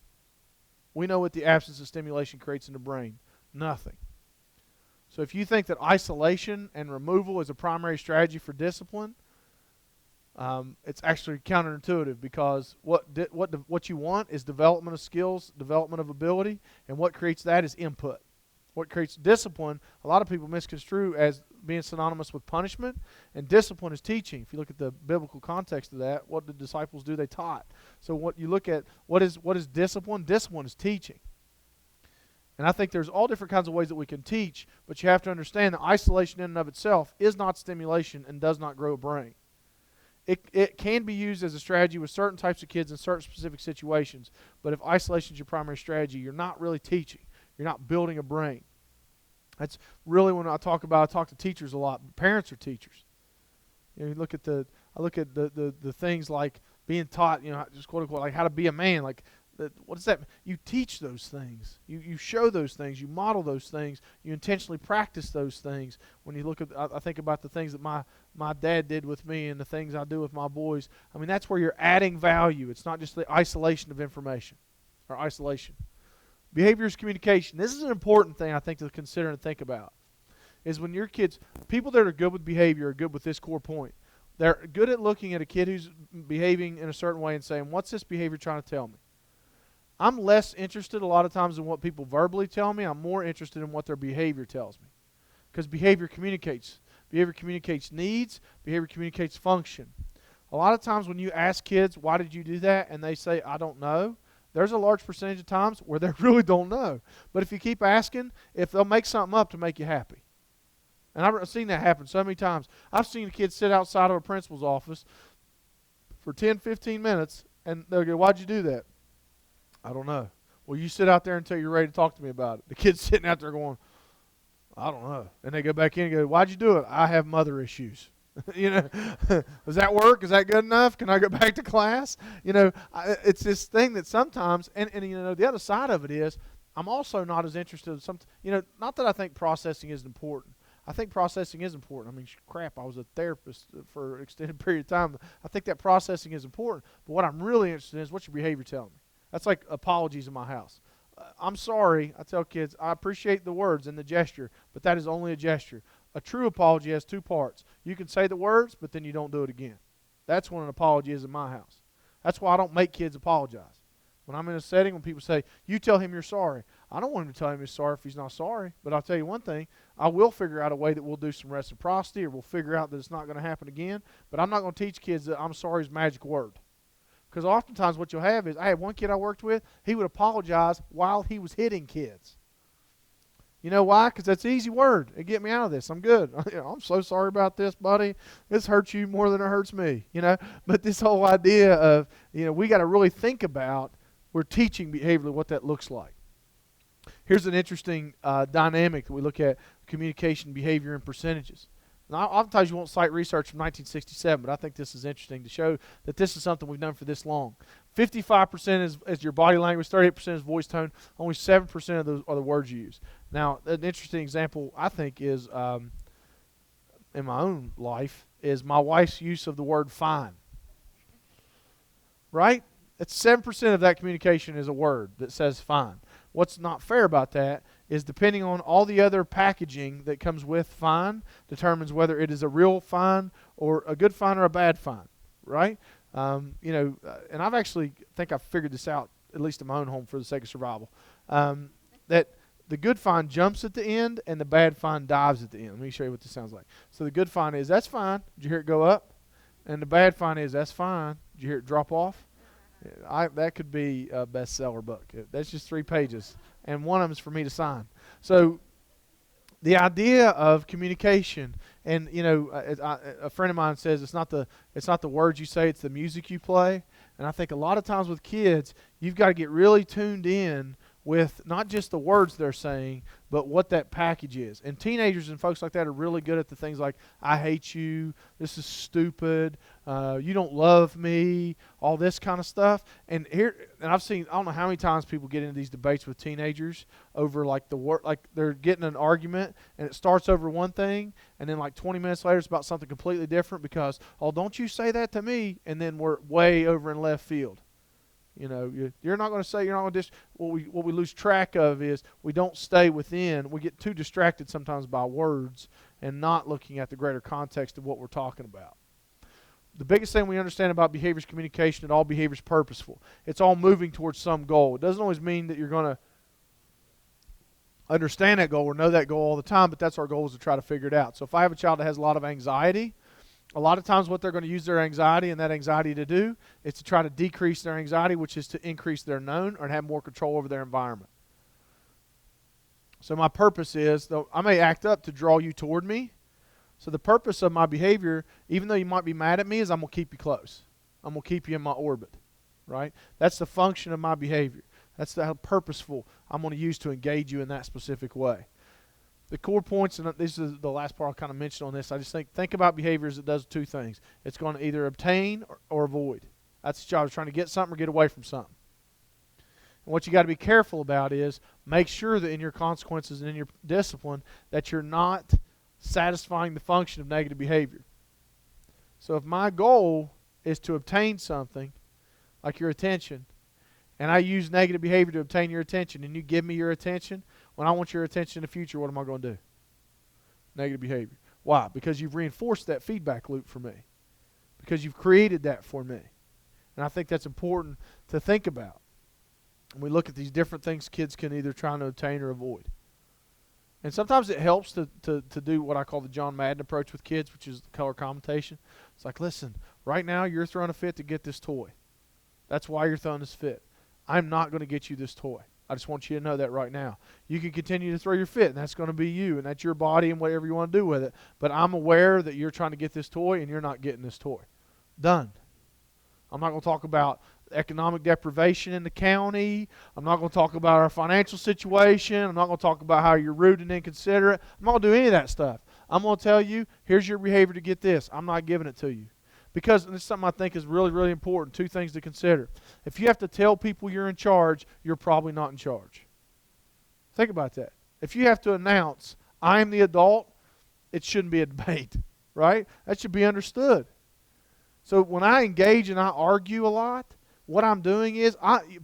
We know what the absence of stimulation creates in the brain. Nothing. So if you think that isolation and removal is a primary strategy for discipline, it's actually counterintuitive, because what you want is development of skills, development of ability, and what creates that is input. What creates discipline, a lot of people misconstrue as being synonymous with punishment, and discipline is teaching. If you look at the biblical context of that, what did the disciples do? They taught. So what you look at, what is discipline? Discipline is teaching. And I think there's all different kinds of ways that we can teach, but you have to understand that isolation in and of itself is not stimulation and does not grow a brain. It can be used as a strategy with certain types of kids in certain specific situations, but if isolation is your primary strategy, you're not really teaching. You're not building a brain. That's really when I talk to teachers a lot. Parents are teachers. You look at the things like being taught, just quote unquote, like how to be a man. Like, what does that mean? You teach those things. You show those things. You model those things. You intentionally practice those things. When you look at, I think about the things that my dad did with me and the things I do with my boys. I mean, that's where you're adding value. It's not just the isolation of information or isolation. Behavior is communication. This is an important thing, I think, to consider and think about. Is when your kids, people that are good with behavior are good with this core point. They're good at looking at a kid who's behaving in a certain way and saying, what's this behavior trying to tell me? I'm less interested a lot of times in what people verbally tell me. I'm more interested in what their behavior tells me. Because behavior communicates. Behavior communicates needs. Behavior communicates function. A lot of times when you ask kids, why did you do that? And they say, I don't know. There's a large percentage of times where they really don't know. But if you keep asking, if they'll make something up to make you happy. And I've seen that happen so many times. I've seen a kid sit outside of a principal's office for 10, 15 minutes, and they'll go, why'd you do that? I don't know. Well, you sit out there until you're ready to talk to me about it. The kid's sitting out there going, I don't know. And they go back in and go, why'd you do it? I have mother issues. Does that work? Is that good enough? Can I go back to class? It's this thing that sometimes, and the other side of it is, I'm also not as interested in not that I think processing isn't important. I think processing is important. I mean, crap, I was a therapist for an extended period of time. I think that processing is important. But what I'm really interested in is, what's your behavior telling me? That's like apologies in my house. I'm sorry. I tell kids, I appreciate the words and the gesture, but that is only a gesture. A true apology has two parts. You can say the words, but then you don't do it again. That's what an apology is in my house. That's why I don't make kids apologize. When I'm in a setting, when people say, you tell him you're sorry, I don't want him to tell him he's sorry if he's not sorry. But I'll tell you one thing, I will figure out a way that we'll do some reciprocity, or we'll figure out that it's not going to happen again. But I'm not going to teach kids that I'm sorry is a magic word. Because oftentimes what you'll have is, I had one kid I worked with, he would apologize while he was hitting kids. You know why? Because that's an easy word. It get me out of this. I'm good. I'm so sorry about this, buddy. This hurts you more than it hurts me. But this whole idea of, we got to really think about, we're teaching behaviorally what that looks like. Here's an interesting dynamic that we look at: communication, behavior, and percentages. Now, oftentimes you won't cite research from 1967, but I think this is interesting to show that this is something we've done for this long. 55% is your body language, 38% is voice tone, only 7% of those are the words you use. Now, an interesting example, I think, is in my own life, is my wife's use of the word fine. Right? It's 7% of that communication is a word that says fine. What's not fair about that is, depending on all the other packaging that comes with fine, determines whether it is a real fine or a good fine or a bad fine, right? And I've actually think I've figured this out, at least in my own home, for the sake of survival, that the good fine jumps at the end, and the bad fine dives at the end. Let me show you what this sounds like. So the good fine is, that's fine. Did you hear it go up? And the bad fine is, that's fine. Did you hear it drop off? That could be a bestseller book. That's just 3 pages, and one of them is for me to sign. So the idea of communication, and a friend of mine says it's not the words you say, it's the music you play. And I think a lot of times with kids, you've got to get really tuned in with not just the words they're saying, but what that package is. And teenagers and folks like that are really good at the things like, I hate you, this is stupid, you don't love me, all this kind of stuff. And I've seen, I don't know how many times people get into these debates with teenagers over like like they're getting an argument, and it starts over one thing, and then like 20 minutes later it's about something completely different because, oh, don't you say that to me, and then we're way over in left field. You're not going to say, you're not going to what we lose track of is we don't stay within. We get too distracted sometimes by words and not looking at the greater context of what we're talking about. The biggest thing we understand about behavior is communication, that all behavior is purposeful. It's all moving towards some goal. It doesn't always mean that you're going to understand that goal or know that goal all the time, but that's our goal, is to try to figure it out. So if I have a child that has a lot of anxiety, a lot of times what they're going to use their anxiety and that anxiety to do is to try to decrease their anxiety, which is to increase their known or have more control over their environment. So my purpose is, though I may act up to draw you toward me, so the purpose of my behavior, even though you might be mad at me, is I'm going to keep you close. I'm going to keep you in my orbit, right? That's the function of my behavior. That's how purposeful I'm going to use to engage you in that specific way. The core points, and this is the last part I'll kind of mention on this, I just think about behavior as it does 2 things. It's going to either obtain or avoid. That's the job, is trying to get something or get away from something. And what you got to be careful about is make sure that in your consequences and in your discipline that you're not satisfying the function of negative behavior. So if my goal is to obtain something, like your attention, and I use negative behavior to obtain your attention, and you give me your attention, when I want your attention in the future, what am I going to do? Negative behavior. Why? Because you've reinforced that feedback loop for me. Because you've created that for me. And I think that's important to think about. And we look at these different things kids can either try to obtain or avoid. And sometimes it helps to do what I call the John Madden approach with kids, which is the color commentation. It's like, listen, right now you're throwing a fit to get this toy. That's why you're throwing this fit. I'm not going to get you this toy. I just want you to know that right now. You can continue to throw your fit, and that's going to be you, and that's your body and whatever you want to do with it. But I'm aware that you're trying to get this toy, and you're not getting this toy. Done. I'm not going to talk about economic deprivation in the county. I'm not going to talk about our financial situation. I'm not going to talk about how you're rude and inconsiderate. I'm not going to do any of that stuff. I'm going to tell you, here's your behavior to get this. I'm not giving it to you. Because, and this is something I think is really, really important, 2 things to consider. If you have to tell people you're in charge, you're probably not in charge. Think about that. If you have to announce, I'm the adult, it shouldn't be a debate, right? That should be understood. So when I engage and I argue a lot, what I'm doing is,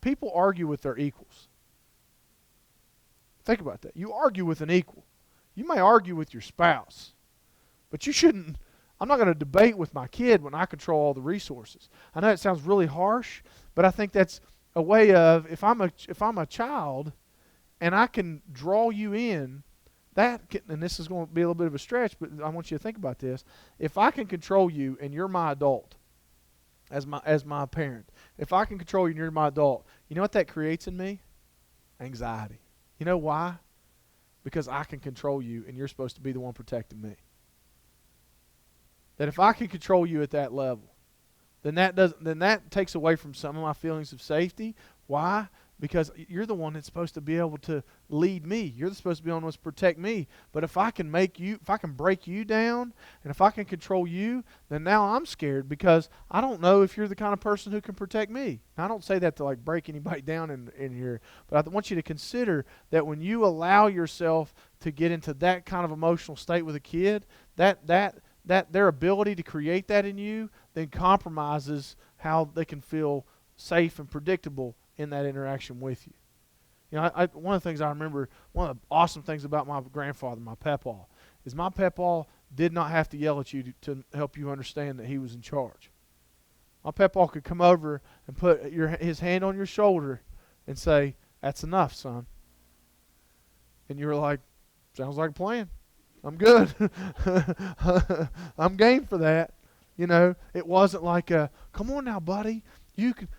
people argue with their equals. Think about that. You argue with an equal. You may argue with your spouse, but you shouldn't. I'm not going to debate with my kid when I control all the resources. I know it sounds really harsh, but I think that's a way of, if I'm a child and I can draw you in, and this is going to be a little bit of a stretch, but I want you to think about this. If I can control you and you're my adult, as my parent, if I can control you and you're my adult, you know what that creates in me? Anxiety. You know why? Because I can control you and you're supposed to be the one protecting me. That if I can control you at that level, then that takes away from some of my feelings of safety. Why? Because you're the one that's supposed to be able to lead me. You're supposed to be the one that's supposed to protect me. But if I can break you down, and if I can control you, then now I'm scared because I don't know if you're the kind of person who can protect me. Now, I don't say that to like break anybody down in here, but I want you to consider that when you allow yourself to get into that kind of emotional state with a kid, that their ability to create that in you then compromises how they can feel safe and predictable in that interaction with you. You know, one of the things I remember, one of the awesome things about my grandfather, my papaw, is my papaw did not have to yell at you to help you understand that he was in charge. My papaw could come over and put his hand on your shoulder and say, "That's enough, son. And you were like, sounds like a plan. I'm good. I'm game for that. It wasn't like come on now, buddy.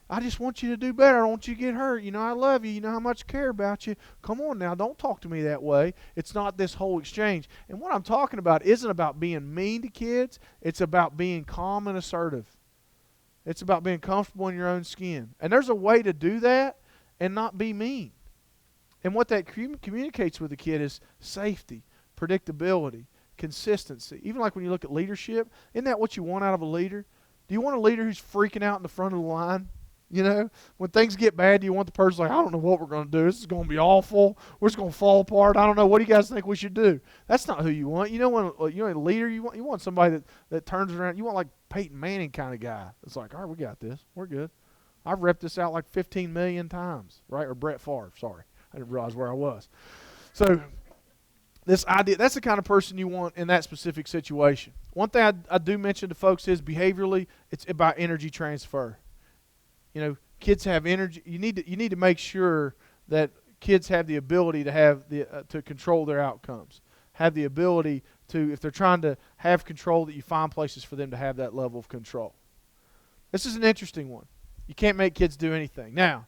I just want you to do better. I don't want you to get hurt. I love you. You know how much I care about you. Come on now, don't talk to me that way. It's not this whole exchange. And what I'm talking about isn't about being mean to kids. It's about being calm and assertive. It's about being comfortable in your own skin. And there's a way to do that and not be mean. And what that communicates with the kid is safety, predictability, consistency. Even like when you look at leadership, isn't that what you want out of a leader? Do you want a leader who's freaking out in the front of the line? When things get bad, do you want the person like, I don't know what we're going to do. This is going to be awful. We're just going to fall apart. I don't know. What do you guys think we should do? That's not who you want. When a leader, you want somebody that turns around. You want like Peyton Manning kind of guy. It's like, all right, we got this. We're good. I've repped this out like 15 million times, right? Or Brett Favre. Sorry. I didn't realize where I was. So this idea, that's the kind of person you want in that specific situation. One thing I do mention to folks is behaviorally, it's about energy transfer. Kids have energy. You need to make sure that kids have the ability to have to control their outcomes. Have the ability to, if they're trying to have control, that you find places for them to have that level of control. This is an interesting one. You can't make kids do anything. Now,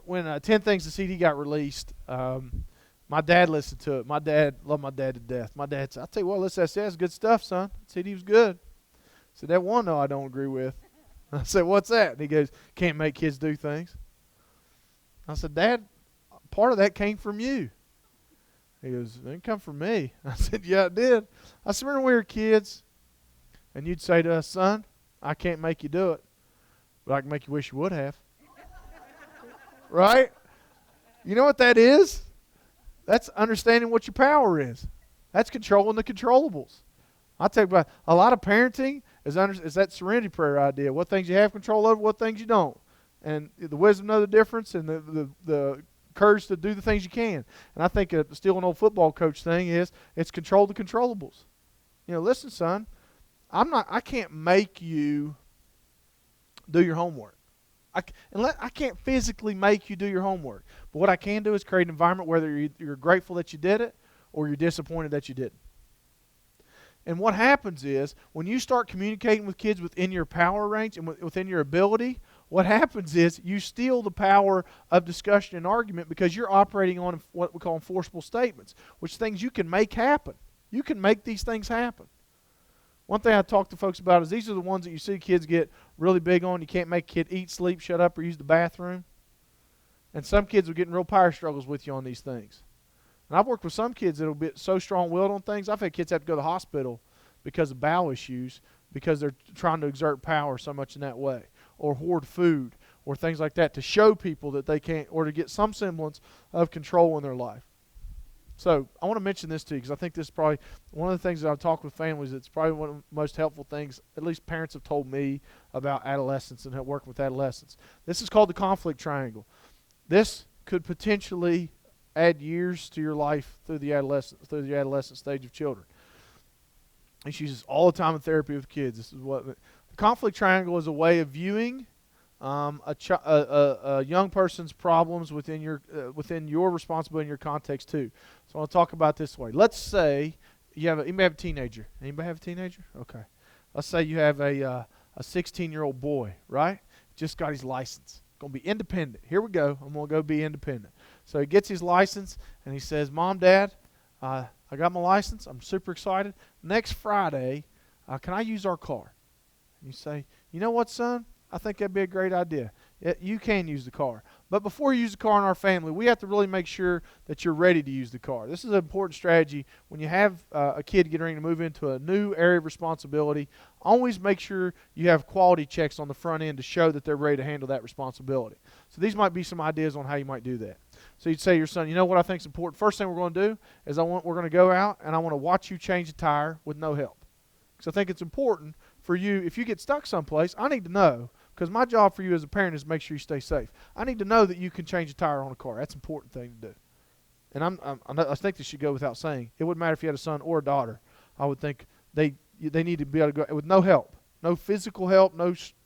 when 10 Things the CD got released, my dad listened to it. Loved my dad to death. My dad said, I'll tell you what, that's good stuff, son. The CD was good. I said, that one, though, I don't agree with. I said, what's that? And he goes, can't make kids do things. I said, Dad, part of that came from you. He goes, it didn't come from me. I said, yeah, it did. I said, remember when we were kids, and you'd say to us, son, I can't make you do it, but I can make you wish you would have. Right? You know what that is? That's understanding what your power is. That's controlling the controllables. I'll tell you about a lot of parenting is that serenity prayer idea. What things you have control over, what things you don't. And the wisdom of the difference and the courage to do the things you can. And I think still an old football coach thing is it's control the controllables. Listen, son, I can't make you do your homework. I can't physically make you do your homework. But what I can do is create an environment whether you're grateful that you did it or you're disappointed that you didn't. And what happens is when you start communicating with kids within your power range and within your ability, what happens is you steal the power of discussion and argument because you're operating on what we call enforceable statements, which things you can make happen. You can make these things happen. One thing I talk to folks about is these are the ones that you see kids get really big on. You can't make a kid eat, sleep, shut up, or use the bathroom. And some kids will get in real power struggles with you on these things. And I've worked with some kids that will be so strong-willed on things. I've had kids have to go to the hospital because of bowel issues because they're trying to exert power so much in that way, or hoard food, or things like that to show people that they can't, or to get some semblance of control in their life. So I want to mention this to you because I think this is probably one of the things that I've talked with families. It's probably one of the most helpful things, at least parents have told me about adolescence and working with adolescents. This is called the conflict triangle. This could potentially add years to your life through the adolescent stage of children. It's used all the time in therapy with kids. This is what the conflict triangle is a way of viewing a young person's problems within your responsibility and your context too. So I'll talk about this way. Let's say you may have a teenager. Anybody have a teenager? Okay. Let's say you have a 16-year-old boy, right? Just got his license. Going to be independent. Here we go. I'm going to go be independent. So he gets his license and he says, Mom, Dad, I got my license. I'm super excited. Next Friday, can I use our car? And you say, you know what, son? I think that'd be a great idea. You can use the car. But before you use the car in our family, we have to really make sure that you're ready to use the car. This is an important strategy. When you have a kid getting ready to move into a new area of responsibility, always make sure you have quality checks on the front end to show that they're ready to handle that responsibility. So these might be some ideas on how you might do that. So you'd say to your son, you know what I think is important? First thing we're going to do is we're going to go out and I want to watch you change the tire with no help. Because I think it's important for you, if you get stuck someplace, I need to know, because my job for you as a parent is to make sure you stay safe. I need to know that you can change a tire on a car. That's an important thing to do. And I think this should go without saying. It wouldn't matter if you had a son or a daughter. I would think they need to be able to go with no help, no physical help,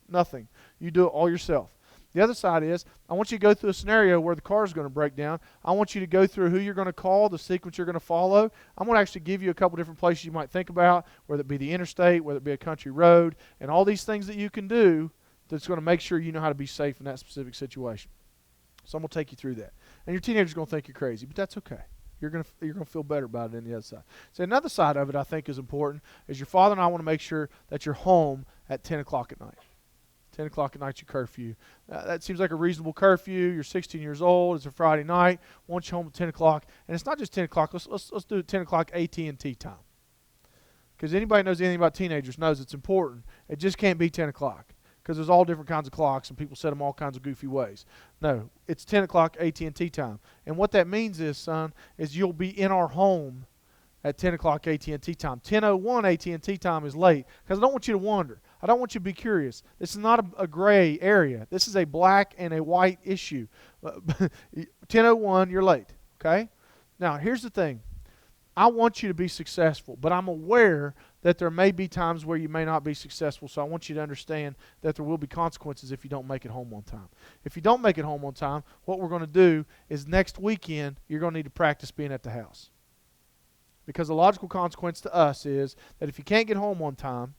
nothing. You do it all yourself. The other side is, I want you to go through a scenario where the car is going to break down. I want you to go through who you're going to call, the sequence you're going to follow. I'm going to actually give you a couple different places you might think about, whether it be the interstate, whether it be a country road, and all these things that you can do that's going to make sure you know how to be safe in that specific situation. So I'm going to take you through that. And your teenager's going to think you're crazy, but that's okay. You're going to feel better about it on the other side. So another side of it I think is important is your father and I want to make sure that you're home at 10 o'clock at night. 10 o'clock at night, your curfew. That seems like a reasonable curfew. You're 16 years old. It's a Friday night. Want you home at 10 o'clock. And it's not just 10 o'clock. Let's do it 10 o'clock AT&T time. Because anybody who knows anything about teenagers knows it's important. It just can't be 10 o'clock. Because there's all different kinds of clocks and people set them all kinds of goofy ways. No, it's 10 o'clock AT&T time. And what that means is, son, is you'll be in our home at 10 o'clock AT&T time. 10:01 AT&T time is late because I don't want you to wander. I don't want you to be curious. This is not a gray area. This is a black and a white issue. 10:01, you're late, okay? Now, here's the thing. I want you to be successful, but I'm aware that there may be times where you may not be successful, so I want you to understand that there will be consequences if you don't make it home on time. If you don't make it home on time, what we're going to do is next weekend, you're going to need to practice being at the house. Because the logical consequence to us is that if you can't get home on time,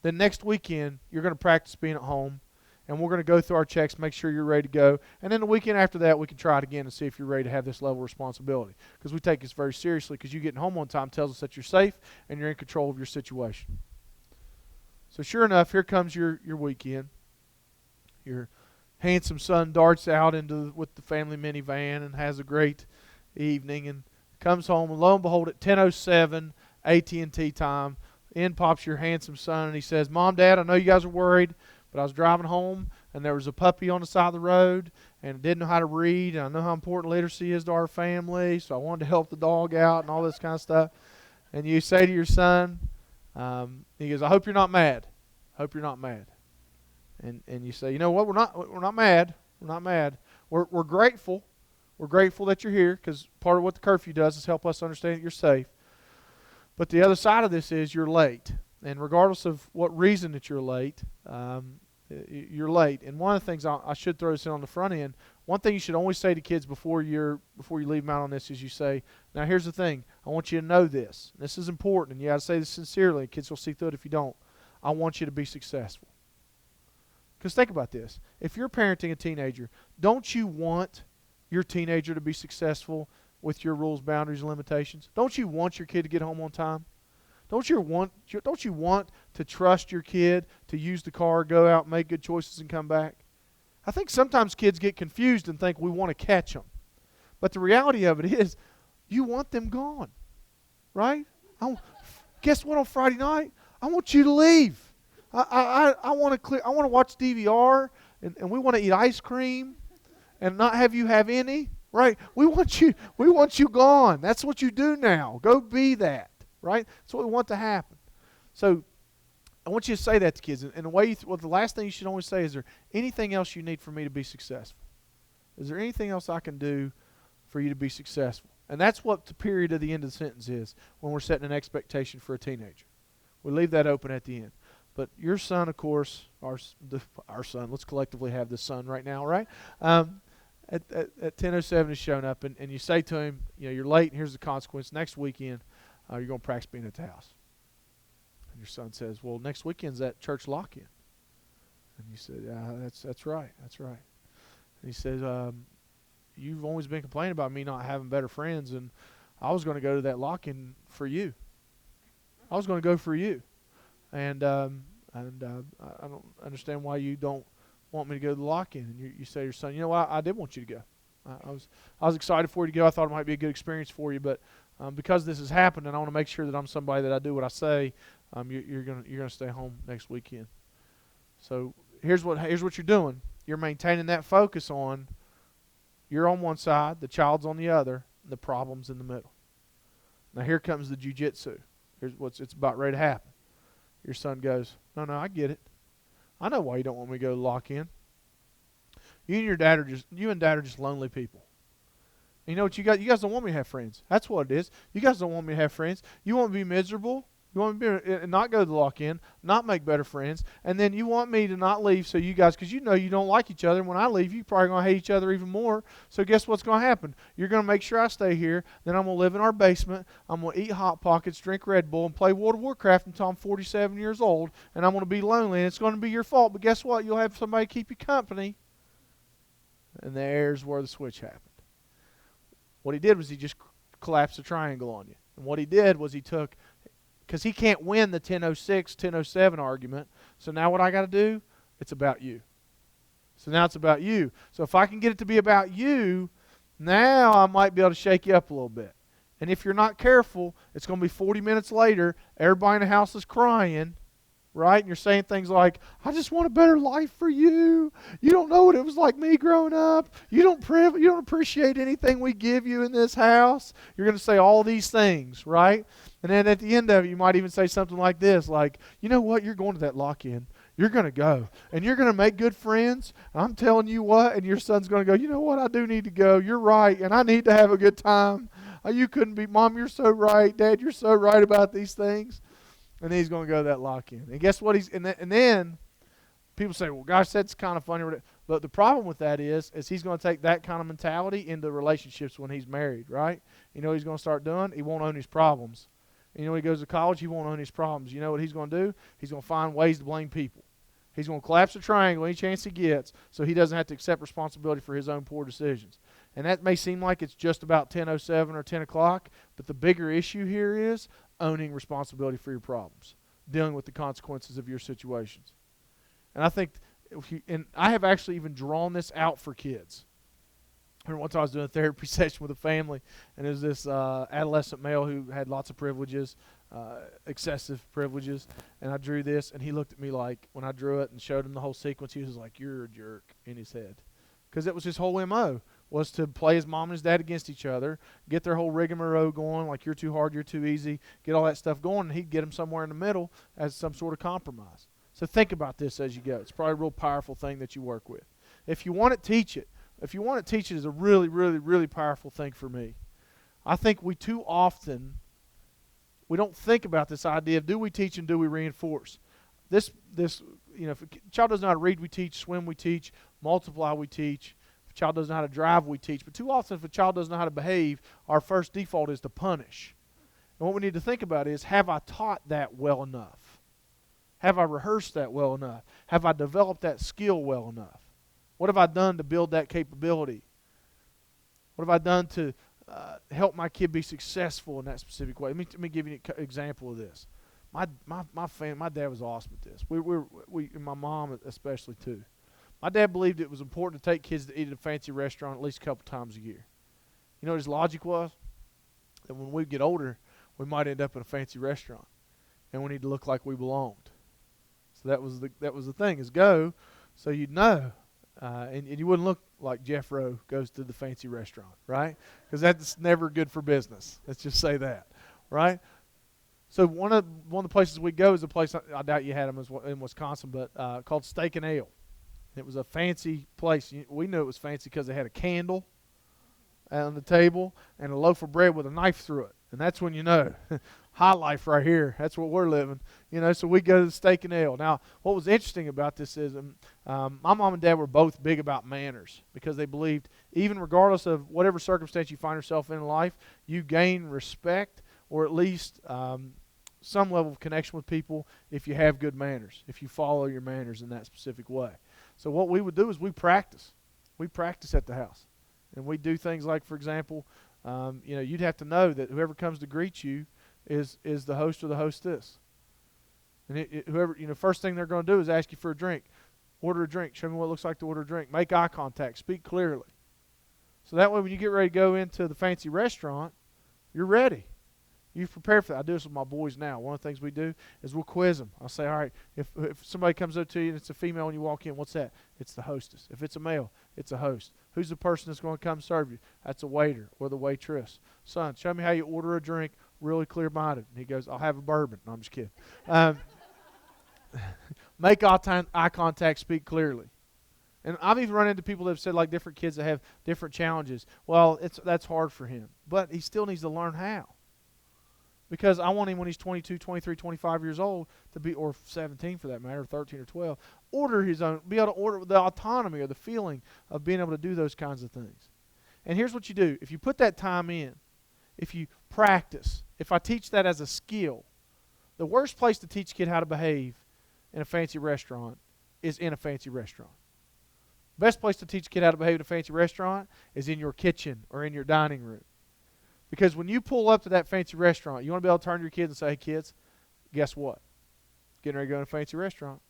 then next weekend you're going to practice being at home, and we're going to go through our checks, make sure you're ready to go. And then the weekend after that, we can try it again and see if you're ready to have this level of responsibility. Because we take this very seriously, because you getting home on time tells us that you're safe and you're in control of your situation. So sure enough, here comes your weekend. Your handsome son darts out with the family minivan and has a great evening and comes home, and lo and behold, at 10:07 AT&T time, in pops your handsome son, and he says, Mom, Dad, I know you guys are worried, but I was driving home, and there was a puppy on the side of the road, and didn't know how to read, and I know how important literacy is to our family, so I wanted to help the dog out and all this kind of stuff. And you say to your son, he goes, I hope you're not mad. I hope you're not mad. And you say, you know what, we're not mad. We're not mad. We're grateful. We're grateful that you're here, because part of what the curfew does is help us understand that you're safe. But the other side of this is you're late. And regardless of what reason that you're late, you're late. And one of the things I should throw this in on the front end, one thing you should always say to kids before you leave them out on this is you say, now here's the thing, I want you to know this. This is important, and you got to say this sincerely. Kids will see through it if you don't. I want you to be successful. Because think about this. If you're parenting a teenager, don't you want your teenager to be successful with your rules, boundaries, and limitations? Don't you want your kid to get home on time? Don't you want to trust your kid to use the car, go out, make good choices, and come back? I think sometimes kids get confused and think we want to catch them. But the reality of it is you want them gone, right? Guess what on Friday night? I want you to leave. I want to watch DVR, and we want to eat ice cream and not have you have any, right? We want you gone. That's what you do now. Go be that, right? That's what we want to happen. So I want you to say that to kids. And the last thing you should always say is, there anything else you need for me to be successful? Is there anything else I can do for you to be successful? And that's what the period of the end of the sentence is when we're setting an expectation for a teenager. We leave that open at the end. But your son, of course, our son, let's collectively have this son right now, right? At 10:07 is showing up, and you say to him, you're late, and here's the consequence. Next weekend, you're going to practice being at the house. And your son says, well, next weekend's that church lock-in. And you said, yeah, that's right. And he says, you've always been complaining about me not having better friends, and I was going to go to that lock-in for you. I was going to go for you. And I don't understand why you don't want me to go to the lock-in. And you say to your son, you know what, I did want you to go. I was excited for you to go. I thought it might be a good experience for you, but because this has happened, and I want to make sure that I'm somebody that I do what I say, you're gonna stay home next weekend. So here's what you're doing. You're maintaining that focus on you're on one side, the child's on the other, and the problem's in the middle. Now here comes the jiu-jitsu. Here's it's about ready to happen. Your son goes, no, I get it. I know why you don't want me to go to lock-in. You and dad are just lonely people. And you know what you guys don't want me to have friends. That's what it is. You guys don't want me to have friends. You want me to be miserable. You want me to not go to the lock-in, not make better friends, and then you want me to not leave so you guys, because you know you don't like each other, and when I leave, you're probably going to hate each other even more. So guess what's going to happen? You're going to make sure I stay here, then I'm going to live in our basement, I'm going to eat Hot Pockets, drink Red Bull, and play World of Warcraft until I'm 47 years old, and I'm going to be lonely, and it's going to be your fault, but guess what? You'll have somebody keep you company. And there's where the switch happened. What he did was he just collapsed a triangle on you. And what he did was he took, because he can't win the 10:06, 10:07 argument, so now what I got to do? It's about you. So now it's about you. So if I can get it to be about you, now I might be able to shake you up a little bit. And if you're not careful, it's going to be 40 minutes later, everybody in the house is crying, right? And you're saying things like, I just want a better life for you. You don't know what it was like me growing up. You don't appreciate anything we give you in this house. You're going to say all these things, right? And then at the end of it, you might even say something like this, like, you know what? You're going to that lock-in. You're going to go. And you're going to make good friends. I'm telling you what. And your son's going to go, you know what? I do need to go. You're right. And I need to have a good time. You couldn't be, Mom, you're so right. Dad, you're so right about these things. And then he's going to go to that lock-in. And guess what? And then people say, well, gosh, that's kind of funny. But the problem with that is he's going to take that kind of mentality into relationships when he's married, right? You know what he's going to start doing? He won't own his problems. And you know when he goes to college, he won't own his problems. You know what he's going to do? He's going to find ways to blame people. He's going to collapse the triangle any chance he gets so he doesn't have to accept responsibility for his own poor decisions. And that may seem like it's just about 10:07 or 10 o'clock, but the bigger issue here is owning responsibility for your problems, dealing with the consequences of your situations. And I think, and I have actually even drawn this out for kids. I remember once I was doing a therapy session with a family, and there was this adolescent male who had lots of privileges, excessive privileges, and I drew this, and he looked at me like, when I drew it and showed him the whole sequence, he was like, you're a jerk, in his head. Because it was his whole M.O., was to play his mom and his dad against each other, get their whole rigmarole going, like you're too hard, you're too easy, get all that stuff going, and he'd get them somewhere in the middle as some sort of compromise. So think about this as you go. It's probably a real powerful thing that you work with. If you want it, teach it. If you want to teach it, is a really, really, really powerful thing for me. I think we too often, we don't think about this idea of do we teach and do we reinforce. If a child doesn't know how to read, we teach, swim, we teach, multiply, we teach. If a child doesn't know how to drive, we teach. But too often, if a child doesn't know how to behave, our first default is to punish. And what we need to think about is, have I taught that well enough? Have I rehearsed that well enough? Have I developed that skill well enough? What have I done to build that capability? What have I done to help my kid be successful in that specific way? Let me give you an example of this. My dad was awesome at this. We and my mom especially too. My dad believed it was important to take kids to eat at a fancy restaurant at least a couple times a year. You know what his logic was? That when we get older, we might end up in a fancy restaurant, and we need to look like we belonged. So that was the thing, is go so you'd know. And you wouldn't look like Jeff Rowe goes to the fancy restaurant, right? Because that's never good for business. Let's just say that, right? So one of the places we go is a place, I doubt you had them in Wisconsin, but called Steak and Ale. It was a fancy place. We knew it was fancy because they had a candle on the table and a loaf of bread with a knife through it. And that's when you know, high life right here. That's what we're living. So we go to the Steak and Ale. Now, what was interesting about this is my mom and dad were both big about manners because they believed even regardless of whatever circumstance you find yourself in life, you gain respect or at least some level of connection with people if you have good manners, if you follow your manners in that specific way. So what we would do is we practice. We practice at the house. And we do things like, for example, you'd have to know that whoever comes to greet you is the host or the hostess. And whoever, first thing they're going to do is ask you for a drink. Order a drink. Show me what it looks like to order a drink. Make eye contact. Speak clearly. So that way when you get ready to go into the fancy restaurant, you're ready. You've prepared for that. I do this with my boys now. One of the things we do is we'll quiz them. I'll say, all right, if somebody comes up to you and it's a female and you walk in, what's that? It's the hostess. If it's a male, it's a host. Who's the person that's going to come serve you? That's a waiter or the waitress. Son, show me how you order a drink really clear-minded. And he goes, I'll have a bourbon. No, I'm just kidding. Make eye contact, speak clearly. And I've even run into people that have said, like different kids that have different challenges. Well, that's hard for him. But he still needs to learn how. Because I want him when he's 22, 23, 25 years old to be, or 17 for that matter, 13 or 12, order his own, be able to order the autonomy or the feeling of being able to do those kinds of things. And here's what you do. If you put that time in, if you practice, if I teach that as a skill, the worst place to teach a kid how to behave in a fancy restaurant is in a fancy restaurant. Best place to teach a kid how to behave in a fancy restaurant is in your kitchen or in your dining room. Because when you pull up to that fancy restaurant, you want to be able to turn to your kids and say, hey, kids, guess what? Getting ready to go to a fancy restaurant.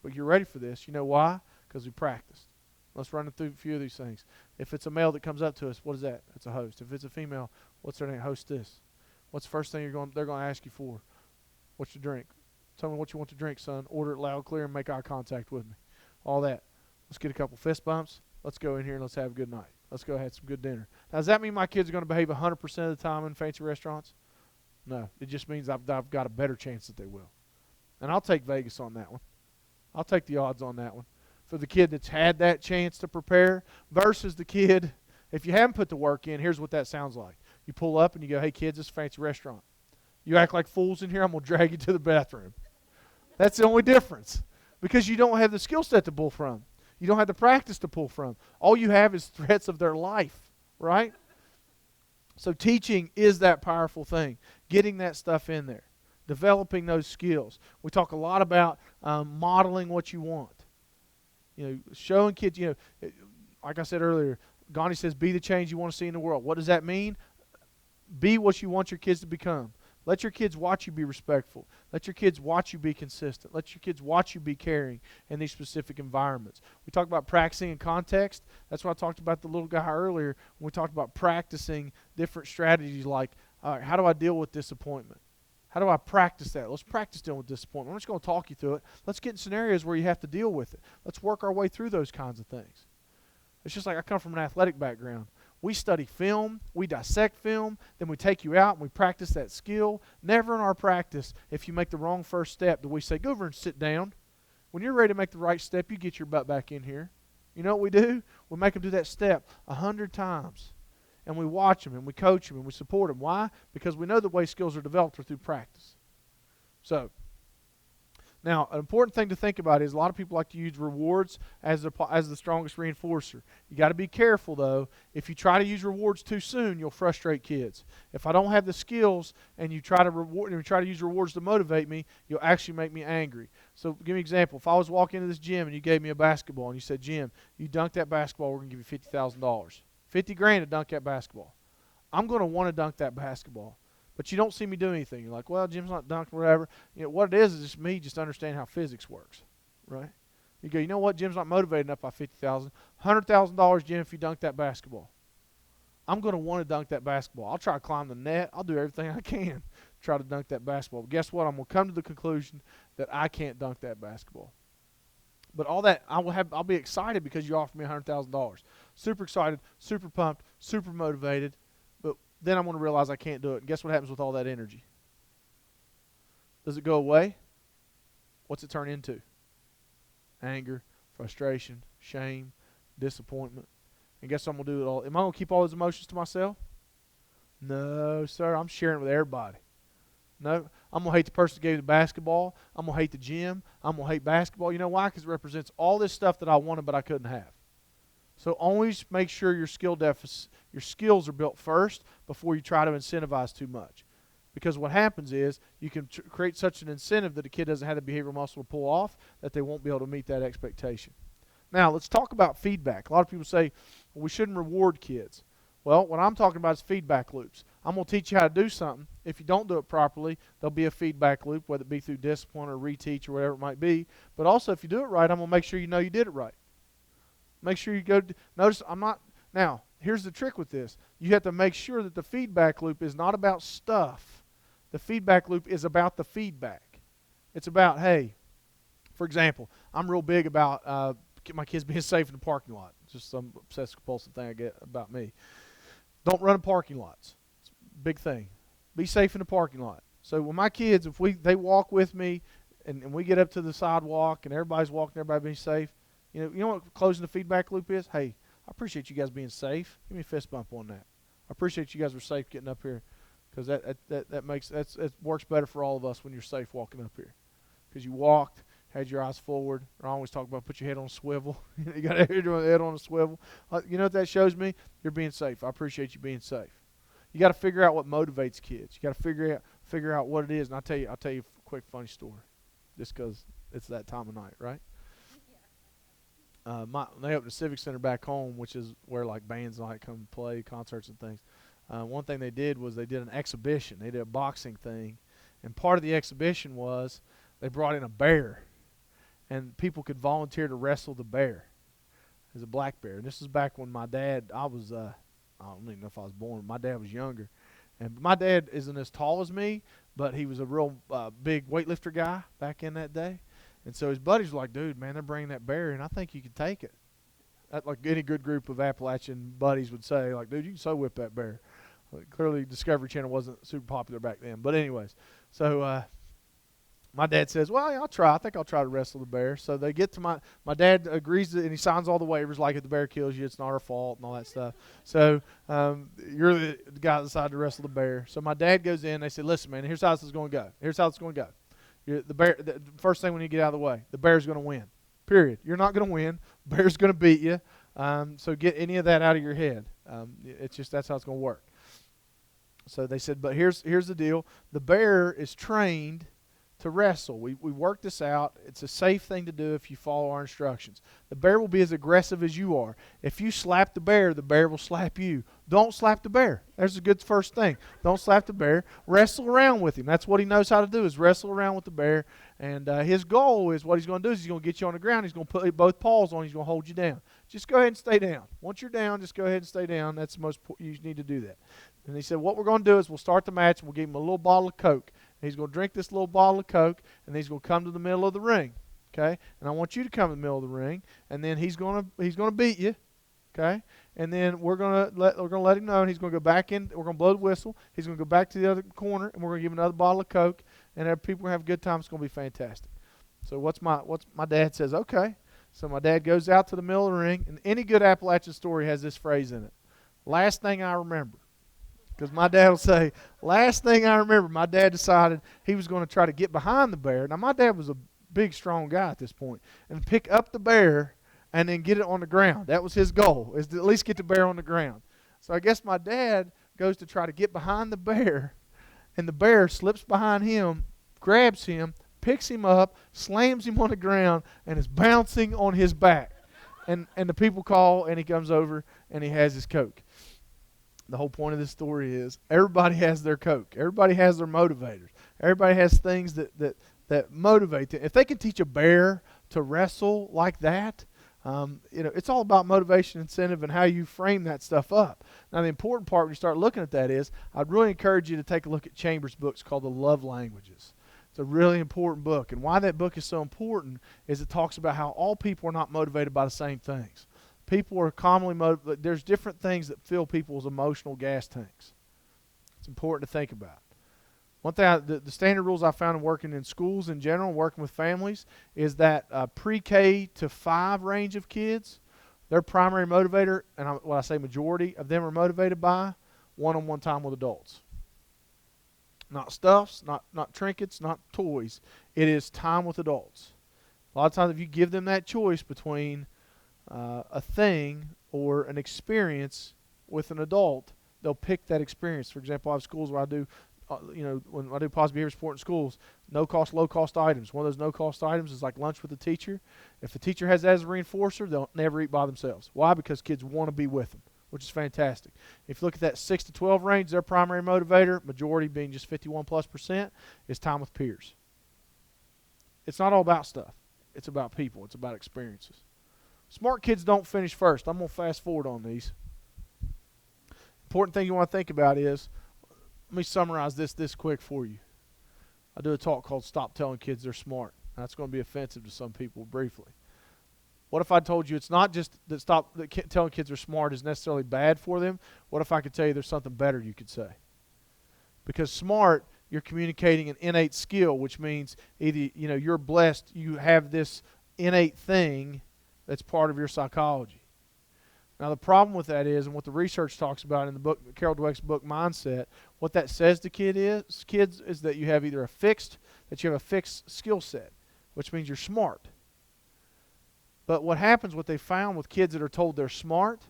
But you're ready for this. You know why? Because we practiced. Let's run through a few of these things. If it's a male that comes up to us, what is that? It's a host. If it's a female, what's their name? Hostess. What's the first thing they're going to ask you for? What's your drink? Tell me what you want to drink, son. Order it loud, clear, and make eye contact with me. All that. Let's get a couple fist bumps. Let's go in here and let's have a good night. Let's go have some good dinner. Now, does that mean my kids are going to behave 100% of the time in fancy restaurants? No. It just means I've got a better chance that they will. And I'll take Vegas on that one. I'll take the odds on that one. For the kid that's had that chance to prepare versus the kid, if you haven't put the work in, here's what that sounds like. You pull up and you go, hey, kids, this is a fancy restaurant. You act like fools in here, I'm going to drag you to the bathroom. That's the only difference. Because you don't have the skill set to pull from. You don't have the practice to pull from. All you have is threats of their life, right? So teaching is that powerful thing. Getting that stuff in there. Developing those skills. We talk a lot about modeling what you want. You know, showing kids, you know, like I said earlier, Gandhi says, be the change you want to see in the world. What does that mean? Be what you want your kids to become. Let your kids watch you be respectful. Let your kids watch you be consistent. Let your kids watch you be caring in these specific environments. We talked about practicing in context. That's what I talked about the little guy earlier when we talked about practicing different strategies like, all right, how do I deal with disappointment? How do I practice that? Let's practice dealing with disappointment. I'm just going to talk you through it. Let's get in scenarios where you have to deal with it. Let's work our way through those kinds of things. It's just like I come from an athletic background. We study film, we dissect film, then we take you out and we practice that skill. Never in our practice, if you make the wrong first step, do we say, go over and sit down. When you're ready to make the right step, you get your butt back in here. You know what we do? We make them do that step 100 times. And we watch them and we coach them and we support them. Why? Because we know the way skills are developed are through practice. So, now, an important thing to think about is a lot of people like to use rewards as the strongest reinforcer. You got to be careful, though. If you try to use rewards too soon, you'll frustrate kids. If I don't have the skills and you try to use rewards to motivate me, you'll actually make me angry. So, give me an example. If I was walking into this gym and you gave me a basketball and you said, Jim, you dunk that basketball, we're going to give you $50,000. $50,000 to dunk that basketball. I'm going to want to dunk that basketball. But you don't see me do anything. You're like, well, Jim's not dunking, whatever. You know, what it is just me just understanding how physics works, right? You go, you know what? Jim's not motivated enough by $50,000. $100,000, Jim, if you dunk that basketball. I'm going to want to dunk that basketball. I'll try to climb the net. I'll do everything I can to try to dunk that basketball. But guess what? I'm going to come to the conclusion that I can't dunk that basketball. But all that, I'll be excited because you offered me $100,000. Super excited, super pumped, super motivated. But then I'm going to realize I can't do it. And guess what happens with all that energy? Does it go away? What's it turn into? Anger, frustration, shame, disappointment. And guess what I'm going to do it all? Am I going to keep all those emotions to myself? No, sir. I'm sharing it with everybody. No, I'm going to hate the person who gave me the basketball. I'm going to hate the gym. I'm going to hate basketball. You know why? Because it represents all this stuff that I wanted but I couldn't have. So always make sure your skills are built first before you try to incentivize too much. Because what happens is you can create such an incentive that a kid doesn't have the behavioral muscle to pull off that they won't be able to meet that expectation. Now, let's talk about feedback. A lot of people say, well, we shouldn't reward kids. Well, what I'm talking about is feedback loops. I'm going to teach you how to do something. If you don't do it properly, there'll be a feedback loop, whether it be through discipline or reteach or whatever it might be. But also, if you do it right, I'm going to make sure you know you did it right. Make sure you go. Notice I'm not. Now, here's the trick with this. You have to make sure that the feedback loop is not about stuff. The feedback loop is about the feedback. It's about, hey, for example, I'm real big about my kids being safe in the parking lot. It's just some obsessive compulsive thing I get about me. Don't run in parking lots. It's a big thing. Be safe in the parking lot. So when my kids, if they walk with me and we get up to the sidewalk and everybody's walking, everybody being safe, you know what closing the feedback loop is? Hey, I appreciate you guys being safe. Give me a fist bump on that. I appreciate you guys were safe getting up here. because that works better for all of us when you're safe walking up here. Because you walked, had your eyes forward. I always talk about put your head on a swivel. You got your head on a swivel. You know what that shows me? You're being safe. I appreciate you being safe. You got to figure out what motivates kids. You got to figure out what it is. And I'll tell you a quick funny story, just because it's that time of night, right? They opened a civic center back home, which is where like bands like come play, concerts and things. One thing they did was they did an exhibition. They did a boxing thing, and part of the exhibition was they brought in a bear, and people could volunteer to wrestle the bear. It's a black bear. And this is back when my dad, I don't even know if I was born. My dad was younger. And my dad isn't as tall as me, but he was a real big weightlifter guy back in that day. And so his buddies were like, dude, man, they're bringing that bear in. I think you could take it. Like any good group of Appalachian buddies would say, like, dude, you can so whip that bear. Clearly Discovery Channel wasn't super popular back then. But anyways, so my dad says, well, yeah, I'll try. I think I'll try to wrestle the bear. So they get to my dad agrees, and he signs all the waivers, like if the bear kills you, it's not our fault and all that stuff. So you're the guy that decided to wrestle the bear. So my dad goes in. They say, listen, man, here's how this is going to go. Here's how it's going to go. The first thing when you get out of the way, the bear's going to win. Period. You're not going to win. Bear's going to beat you. So get any of that out of your head. It's just that's how it's going to work. So they said, but here's the deal. The bear is trained to wrestle. We worked this out. It's a safe thing to do if you follow our instructions. The bear will be as aggressive as you are. If you slap the bear will slap you. Don't slap the bear. There's a good first thing. Don't slap the bear. Wrestle around with him. That's what he knows how to do, is wrestle around with the bear. And his goal is, what he's going to do is he's going to get you on the ground. He's going to put both paws on. He's going to hold you down. Just go ahead and stay down. Once you're down, just go ahead and stay down. That's the most, you need to do that. And he said, what we're going to do is we'll start the match and we'll give him a little bottle of Coke. And he's going to drink this little bottle of Coke, and he's going to come to the middle of the ring. Okay? And I want you to come to the middle of the ring, and then he's going to beat you. Okay? And then we're going to let him know, and he's going to go back in. We're going to blow the whistle. He's going to go back to the other corner, and we're going to give him another bottle of Coke, and people are going to have a good time. It's going to be fantastic. So my dad says, okay. So my dad goes out to the middle of the ring, and any good Appalachian story has this phrase in it. Last thing I remember. Because my dad will say, last thing I remember, my dad decided he was going to try to get behind the bear. Now, my dad was a big, strong guy at this point, and pick up the bear and then get it on the ground. That was his goal, is to at least get the bear on the ground. So I guess my dad goes to try to get behind the bear, and the bear slips behind him, grabs him, picks him up, slams him on the ground, and is bouncing on his back. And the people call, and he comes over, and he has his Coke. The whole point of this story is everybody has their Coke. Everybody has their motivators. Everybody has things that motivate them. If they can teach a bear to wrestle like that, it's all about motivation, incentive, and how you frame that stuff up. Now, the important part when you start looking at that is I'd really encourage you to take a look at Chambers' books called The Love Languages. It's a really important book. And why that book is so important is it talks about how all people are not motivated by the same things. People are commonly motivated. There's different things that fill people's emotional gas tanks. It's important to think about. One thing, the standard rules I found in working in schools in general, working with families, is that pre-K to 5 range of kids, their primary motivator, and what I say majority of them are motivated by, one-on-one time with adults. Not stuffs, not trinkets, not toys. It is time with adults. A lot of times if you give them that choice between a thing or an experience with an adult, they'll pick that experience. For example, I have schools where I do, when I do positive behavior support in schools, no-cost, low-cost items. One of those no-cost items is like lunch with the teacher. If the teacher has that as a reinforcer, they'll never eat by themselves. Why? Because kids want to be with them, which is fantastic. If you look at that 6 to 12 range, their primary motivator, majority being just 51+%, is time with peers. It's not all about stuff. It's about people. It's about experiences. Smart kids don't finish first. I'm going to fast forward on these. Important thing you want to think about is, let me summarize this quick for you. I do a talk called Stop Telling Kids They're Smart. That's going to be offensive to some people briefly. What if I told you it's not just that telling kids they're smart is necessarily bad for them? What if I could tell you there's something better you could say? Because smart, you're communicating an innate skill, which means either you're blessed, you have this innate thing that's part of your psychology. Now, the problem with that is, and what the research talks about in the book, Carol Dweck's book, Mindset, what that says to kids is that you have either a fixed skill set, which means you're smart. But what happens, what they found with kids that are told they're smart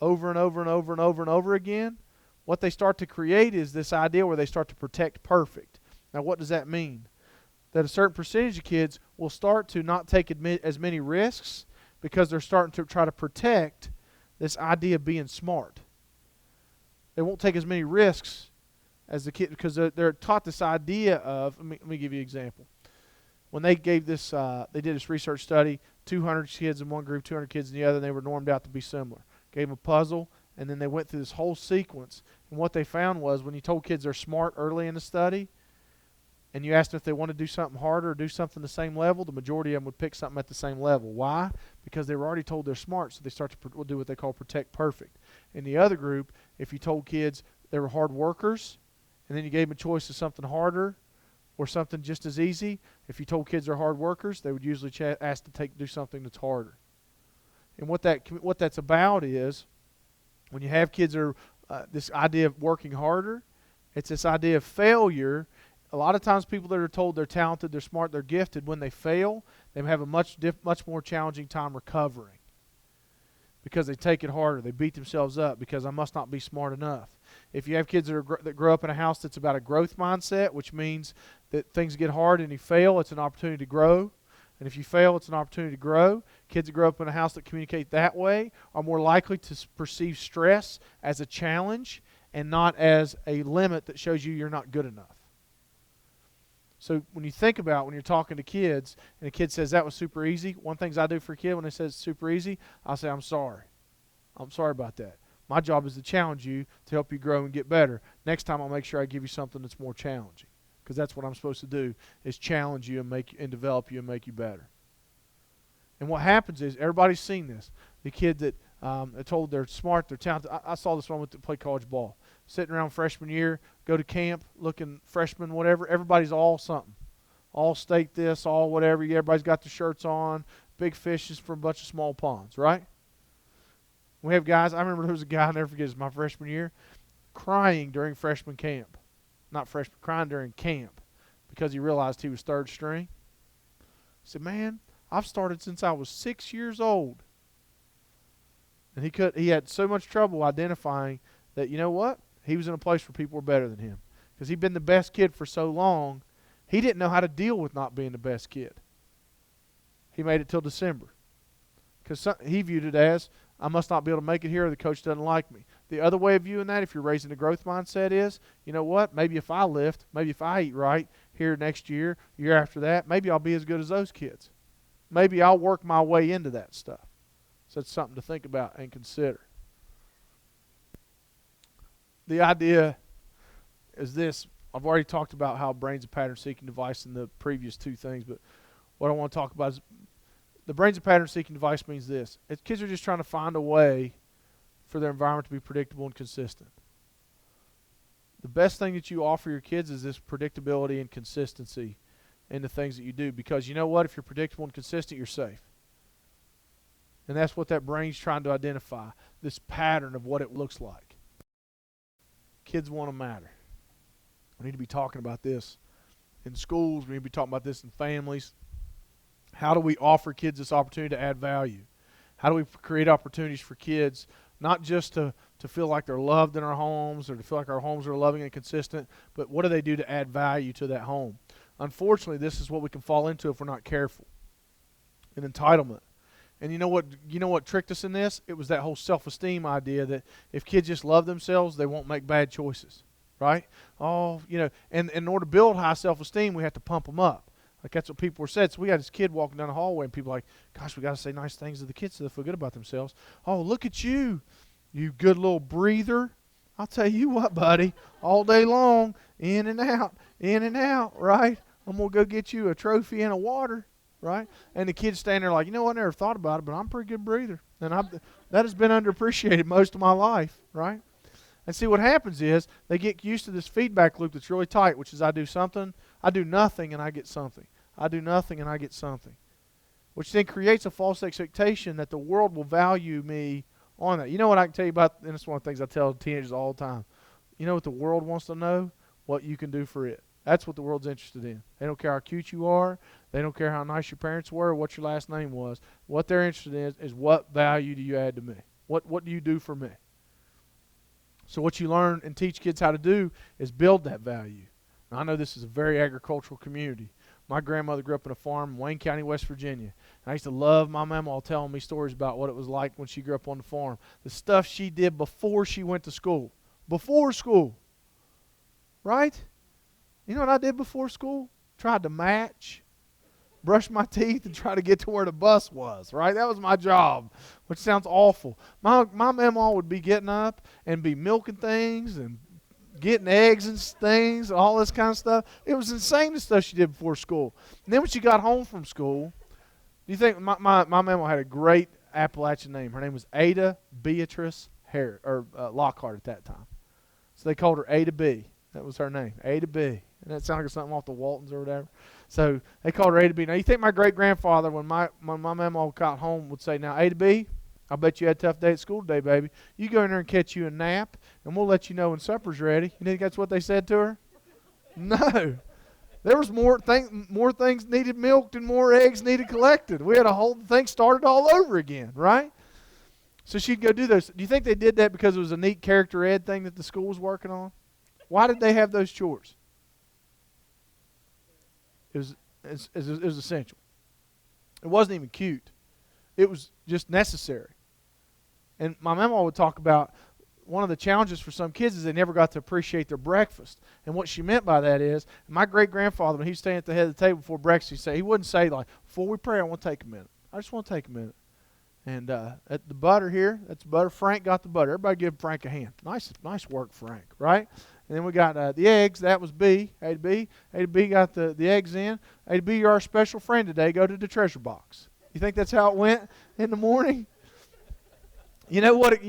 over and over and over and over and over again, what they start to create is this idea where they start to protect perfect. Now, what does that mean? That a certain percentage of kids will start to not take as many risks because they're starting to try to protect this idea of being smart. They won't take as many risks as the kid because they're taught this idea of, let me give you an example. When they gave this, they did this research study, 200 kids in one group, 200 kids in the other, and they were normed out to be similar. Gave them a puzzle, and then they went through this whole sequence. And what they found was when you told kids they're smart early in the study, and you asked them if they want to do something harder or do something the same level, the majority of them would pick something at the same level. Why? Because they were already told they're smart, so they start to do what they call protect perfect. In the other group, if you told kids they were hard workers, and then you gave them a choice of something harder or something just as easy, if you told kids they're hard workers, they would usually ask to do something that's harder. And what that's about is when you have kids that are this idea of working harder, it's this idea of failure. A lot of times people that are told they're talented, they're smart, they're gifted, when they fail, they have a much more challenging time recovering because they take it harder. They beat themselves up because I must not be smart enough. If you have kids that grow up in a house that's about a growth mindset, which means that things get hard and you fail, it's an opportunity to grow. And if you fail, it's an opportunity to grow. Kids that grow up in a house that communicate that way are more likely to perceive stress as a challenge and not as a limit that shows you you're not good enough. So when you think about when you're talking to kids and a kid says that was super easy, one of the things I do for a kid when they say it's super easy, I'll say, I'm sorry. I'm sorry about that. My job is to challenge you to help you grow and get better. Next time I'll make sure I give you something that's more challenging because that's what I'm supposed to do is challenge you and develop you and make you better. And what happens is everybody's seen this. The kid that are told they're smart, they're talented. I saw this one with the play college ball. Sitting around freshman year, go to camp, looking freshman, whatever. Everybody's all something. All state this, all whatever. Everybody's got their shirts on. Big fishes from a bunch of small ponds, right? We have guys. I remember there was a guy, I'll never forget, it was my freshman year, crying during freshman camp. Crying during camp because he realized he was third string. He said, man, I've started since I was 6 years old. And he had so much trouble identifying that, you know what? He was in a place where people were better than him. Because he'd been the best kid for so long, he didn't know how to deal with not being the best kid. He made it till December. Because he viewed it as, I must not be able to make it here or the coach doesn't like me. The other way of viewing that, if you're raising a growth mindset, is, you know what? Maybe if I lift, maybe if I eat right here next year, year after that, maybe I'll be as good as those kids. Maybe I'll work my way into that stuff. So it's something to think about and consider. The idea is this. I've already talked about how brain's a pattern-seeking device in the previous two things, but what I want to talk about is the brain's a pattern-seeking device means this. Kids are just trying to find a way for their environment to be predictable and consistent. The best thing that you offer your kids is this predictability and consistency in the things that you do, because you know what? If you're predictable and consistent, you're safe. And that's what that brain's trying to identify, this pattern of what it looks like. Kids want to matter. We need to be talking about this in schools. We need to be talking about this in families. How do we offer kids this opportunity to add value? How do we create opportunities for kids, not just to feel like they're loved in our homes or to feel like our homes are loving and consistent, but what do they do to add value to that home? Unfortunately, this is what we can fall into if we're not careful. An entitlement. And you know what tricked us in this? It was that whole self-esteem idea that if kids just love themselves, they won't make bad choices, right? Oh, and in order to build high self-esteem, we have to pump them up. Like that's what people were said. So we got this kid walking down the hallway, and people are like, gosh, we got to say nice things to the kids so they feel good about themselves. Oh, look at you, you good little breather. I'll tell you what, buddy, all day long, in and out, right? I'm going to go get you a trophy and a water. Right? And the kids standing there like, you know what, I never thought about it, but I'm a pretty good breather. And that has been underappreciated most of my life, right? And see, what happens is they get used to this feedback loop that's really tight, which is I do nothing, and I get something. I do nothing, and I get something. Which then creates a false expectation that the world will value me on that. You know what I can tell you about, and it's one of the things I tell teenagers all the time. You know what the world wants to know? What you can do for it. That's what the world's interested in. They don't care how cute you are. They don't care how nice your parents were or what your last name was. What they're interested in is what value do you add to me? What do you do for me? So what you learn and teach kids how to do is build that value. Now, I know this is a very agricultural community. My grandmother grew up in a farm in Wayne County, West Virginia. And I used to love my mama telling me stories about what it was like when she grew up on the farm. The stuff she did before she went to school. Before school. Right? You know what I did before school? Tried to match, brush my teeth, and try to get to where the bus was, right? That was my job, which sounds awful. My mama would be getting up and be milking things and getting eggs and things, all this kind of stuff. It was insane the stuff she did before school. And then when she got home from school, do you think my mama had a great Appalachian name? Her name was Ada Beatrice Lockhart at that time. So they called her A to B. That was her name, A to B. And that sounded like something off the Waltons or whatever. So they called her A to B. Now, you think my great-grandfather, when my mama got home, would say, now, A to B, I bet you had a tough day at school today, baby. You go in there and catch you a nap, and we'll let you know when supper's ready. You think that's what they said to her? No. There was more things needed milked and more eggs needed collected. We had a whole thing started all over again, right? So she'd go do those. Do you think they did that because it was a neat character ed thing that the school was working on? Why did they have those chores? It was essential. It wasn't even cute. It was just necessary. And my mama would talk about one of the challenges for some kids is they never got to appreciate their breakfast. And what she meant by that is, my great-grandfather, when he was standing at the head of the table before breakfast, he wouldn't say, like, before we pray, I want to take a minute. I just want to take a minute. And at the butter here, that's butter. Frank got the butter. Everybody give Frank a hand. Nice work, Frank, right? And then we got the eggs. That was B, A to B. A to B got the eggs in. A to B, you're our special friend today. Go to the treasure box. You think that's how it went in the morning? You know what?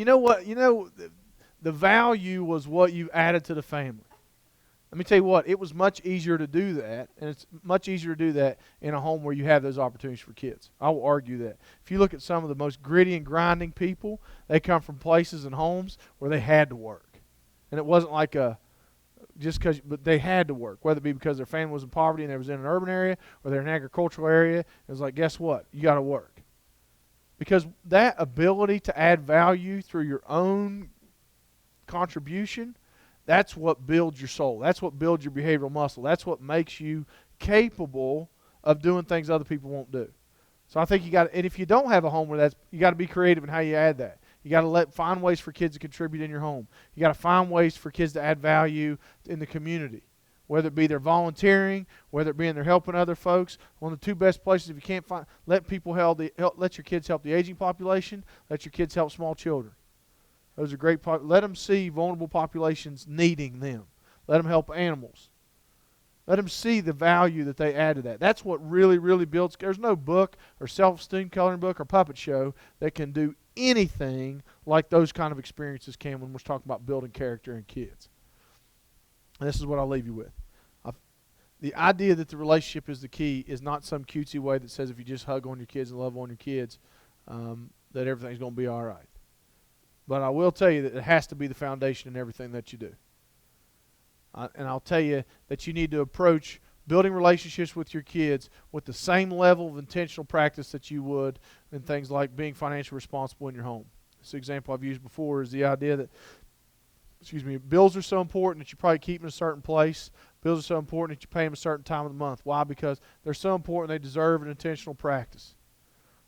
The value was what you added to the family. Let me tell you what, it was much easier to do that, and it's much easier to do that in a home where you have those opportunities for kids. I will argue that. If you look at some of the most gritty and grinding people, they come from places and homes where they had to work. And it wasn't like but they had to work, whether it be because their family was in poverty and they was in an urban area or they're in an agricultural area. It was like, guess what? You got to work. Because that ability to add value through your own contribution, that's what builds your soul. That's what builds your behavioral muscle. That's what makes you capable of doing things other people won't do. So I think and if you don't have a home where you got to be creative in how you add that. You got to find ways for kids to contribute in your home. You got to find ways for kids to add value in the community, whether it be they're volunteering, whether it be they're helping other folks. One of the two best places, if you can't let your kids help the aging population, let your kids help small children. Those are great. Let them see vulnerable populations needing them. Let them help animals. Let them see the value that they add to that. That's what really, really builds. There's no book or self-esteem coloring book or puppet show that can do anything like those kind of experiences can when we're talking about building character in kids. And this is what I'll leave you with. The idea that the relationship is the key is not some cutesy way that says if you just hug on your kids and love on your kids, that everything's going to be all right. But I will tell you that it has to be the foundation in everything that you do. And I'll tell you that you need to approach building relationships with your kids with the same level of intentional practice that you would in things like being financially responsible in your home. This example I've used before is the idea that, bills are so important that you probably keep them in a certain place. Bills are so important that you pay them a certain time of the month. Why? Because they're so important they deserve an intentional practice.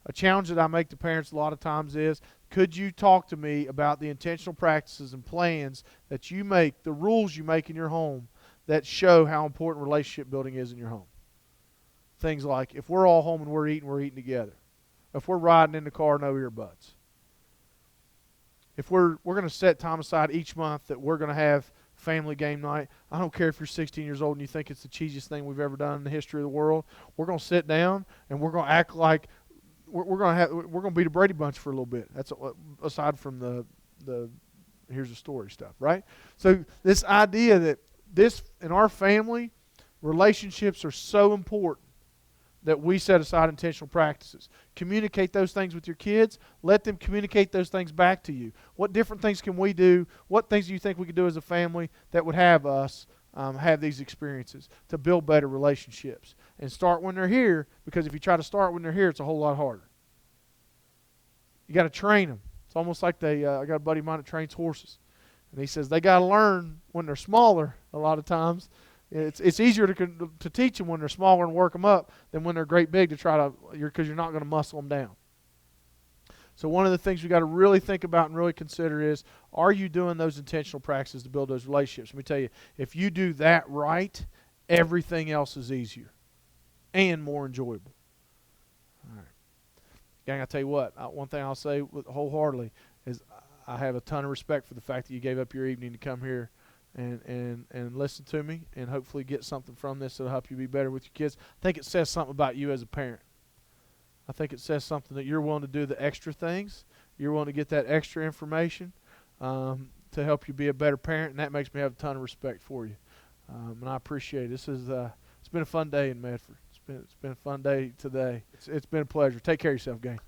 A challenge that I make to parents a lot of times is, could you talk to me about the intentional practices and plans that you make, the rules you make in your home that show how important relationship building is in your home? Things like, if we're all home and we're eating together. If we're riding in the car, no earbuds. If we're going to set time aside each month that we're going to have family game night. I don't care if you're 16 years old and you think it's the cheesiest thing we've ever done in the history of the world. We're going to sit down and we're going to act like we're going to be the Brady Bunch for a little bit. That's aside from the here's a story stuff, right? So this idea that in our family, relationships are so important that we set aside intentional practices. Communicate those things with your kids. Let them communicate those things back to you. What different things can we do? What things do you think we could do as a family that would have us have these experiences to build better relationships? And start when they're here, because if you try to start when they're here, it's a whole lot harder. You got to train them. It's almost like I got a buddy of mine that trains horses. And he says they got to learn when they're smaller a lot of times. It's easier to teach them when they're smaller and work them up than when they're great big to try to, because you're not going to muscle them down. So one of the things we got to really think about and really consider is, are you doing those intentional practices to build those relationships? Let me tell you, if you do that right, everything else is easier and more enjoyable. All right. Gang, I tell you what, one thing I'll say wholeheartedly is I have a ton of respect for the fact that you gave up your evening to come here and listen to me and hopefully get something from this that'll help you be better with your kids. I think it says something about you as a parent. I think it says something that you're willing to do the extra things. You're willing to get that extra information to help you be a better parent, and that makes me have a ton of respect for you. And I appreciate it. This is it's been a fun day in Medford. It's been a fun day today. It's been a pleasure. Take care of yourself, gang.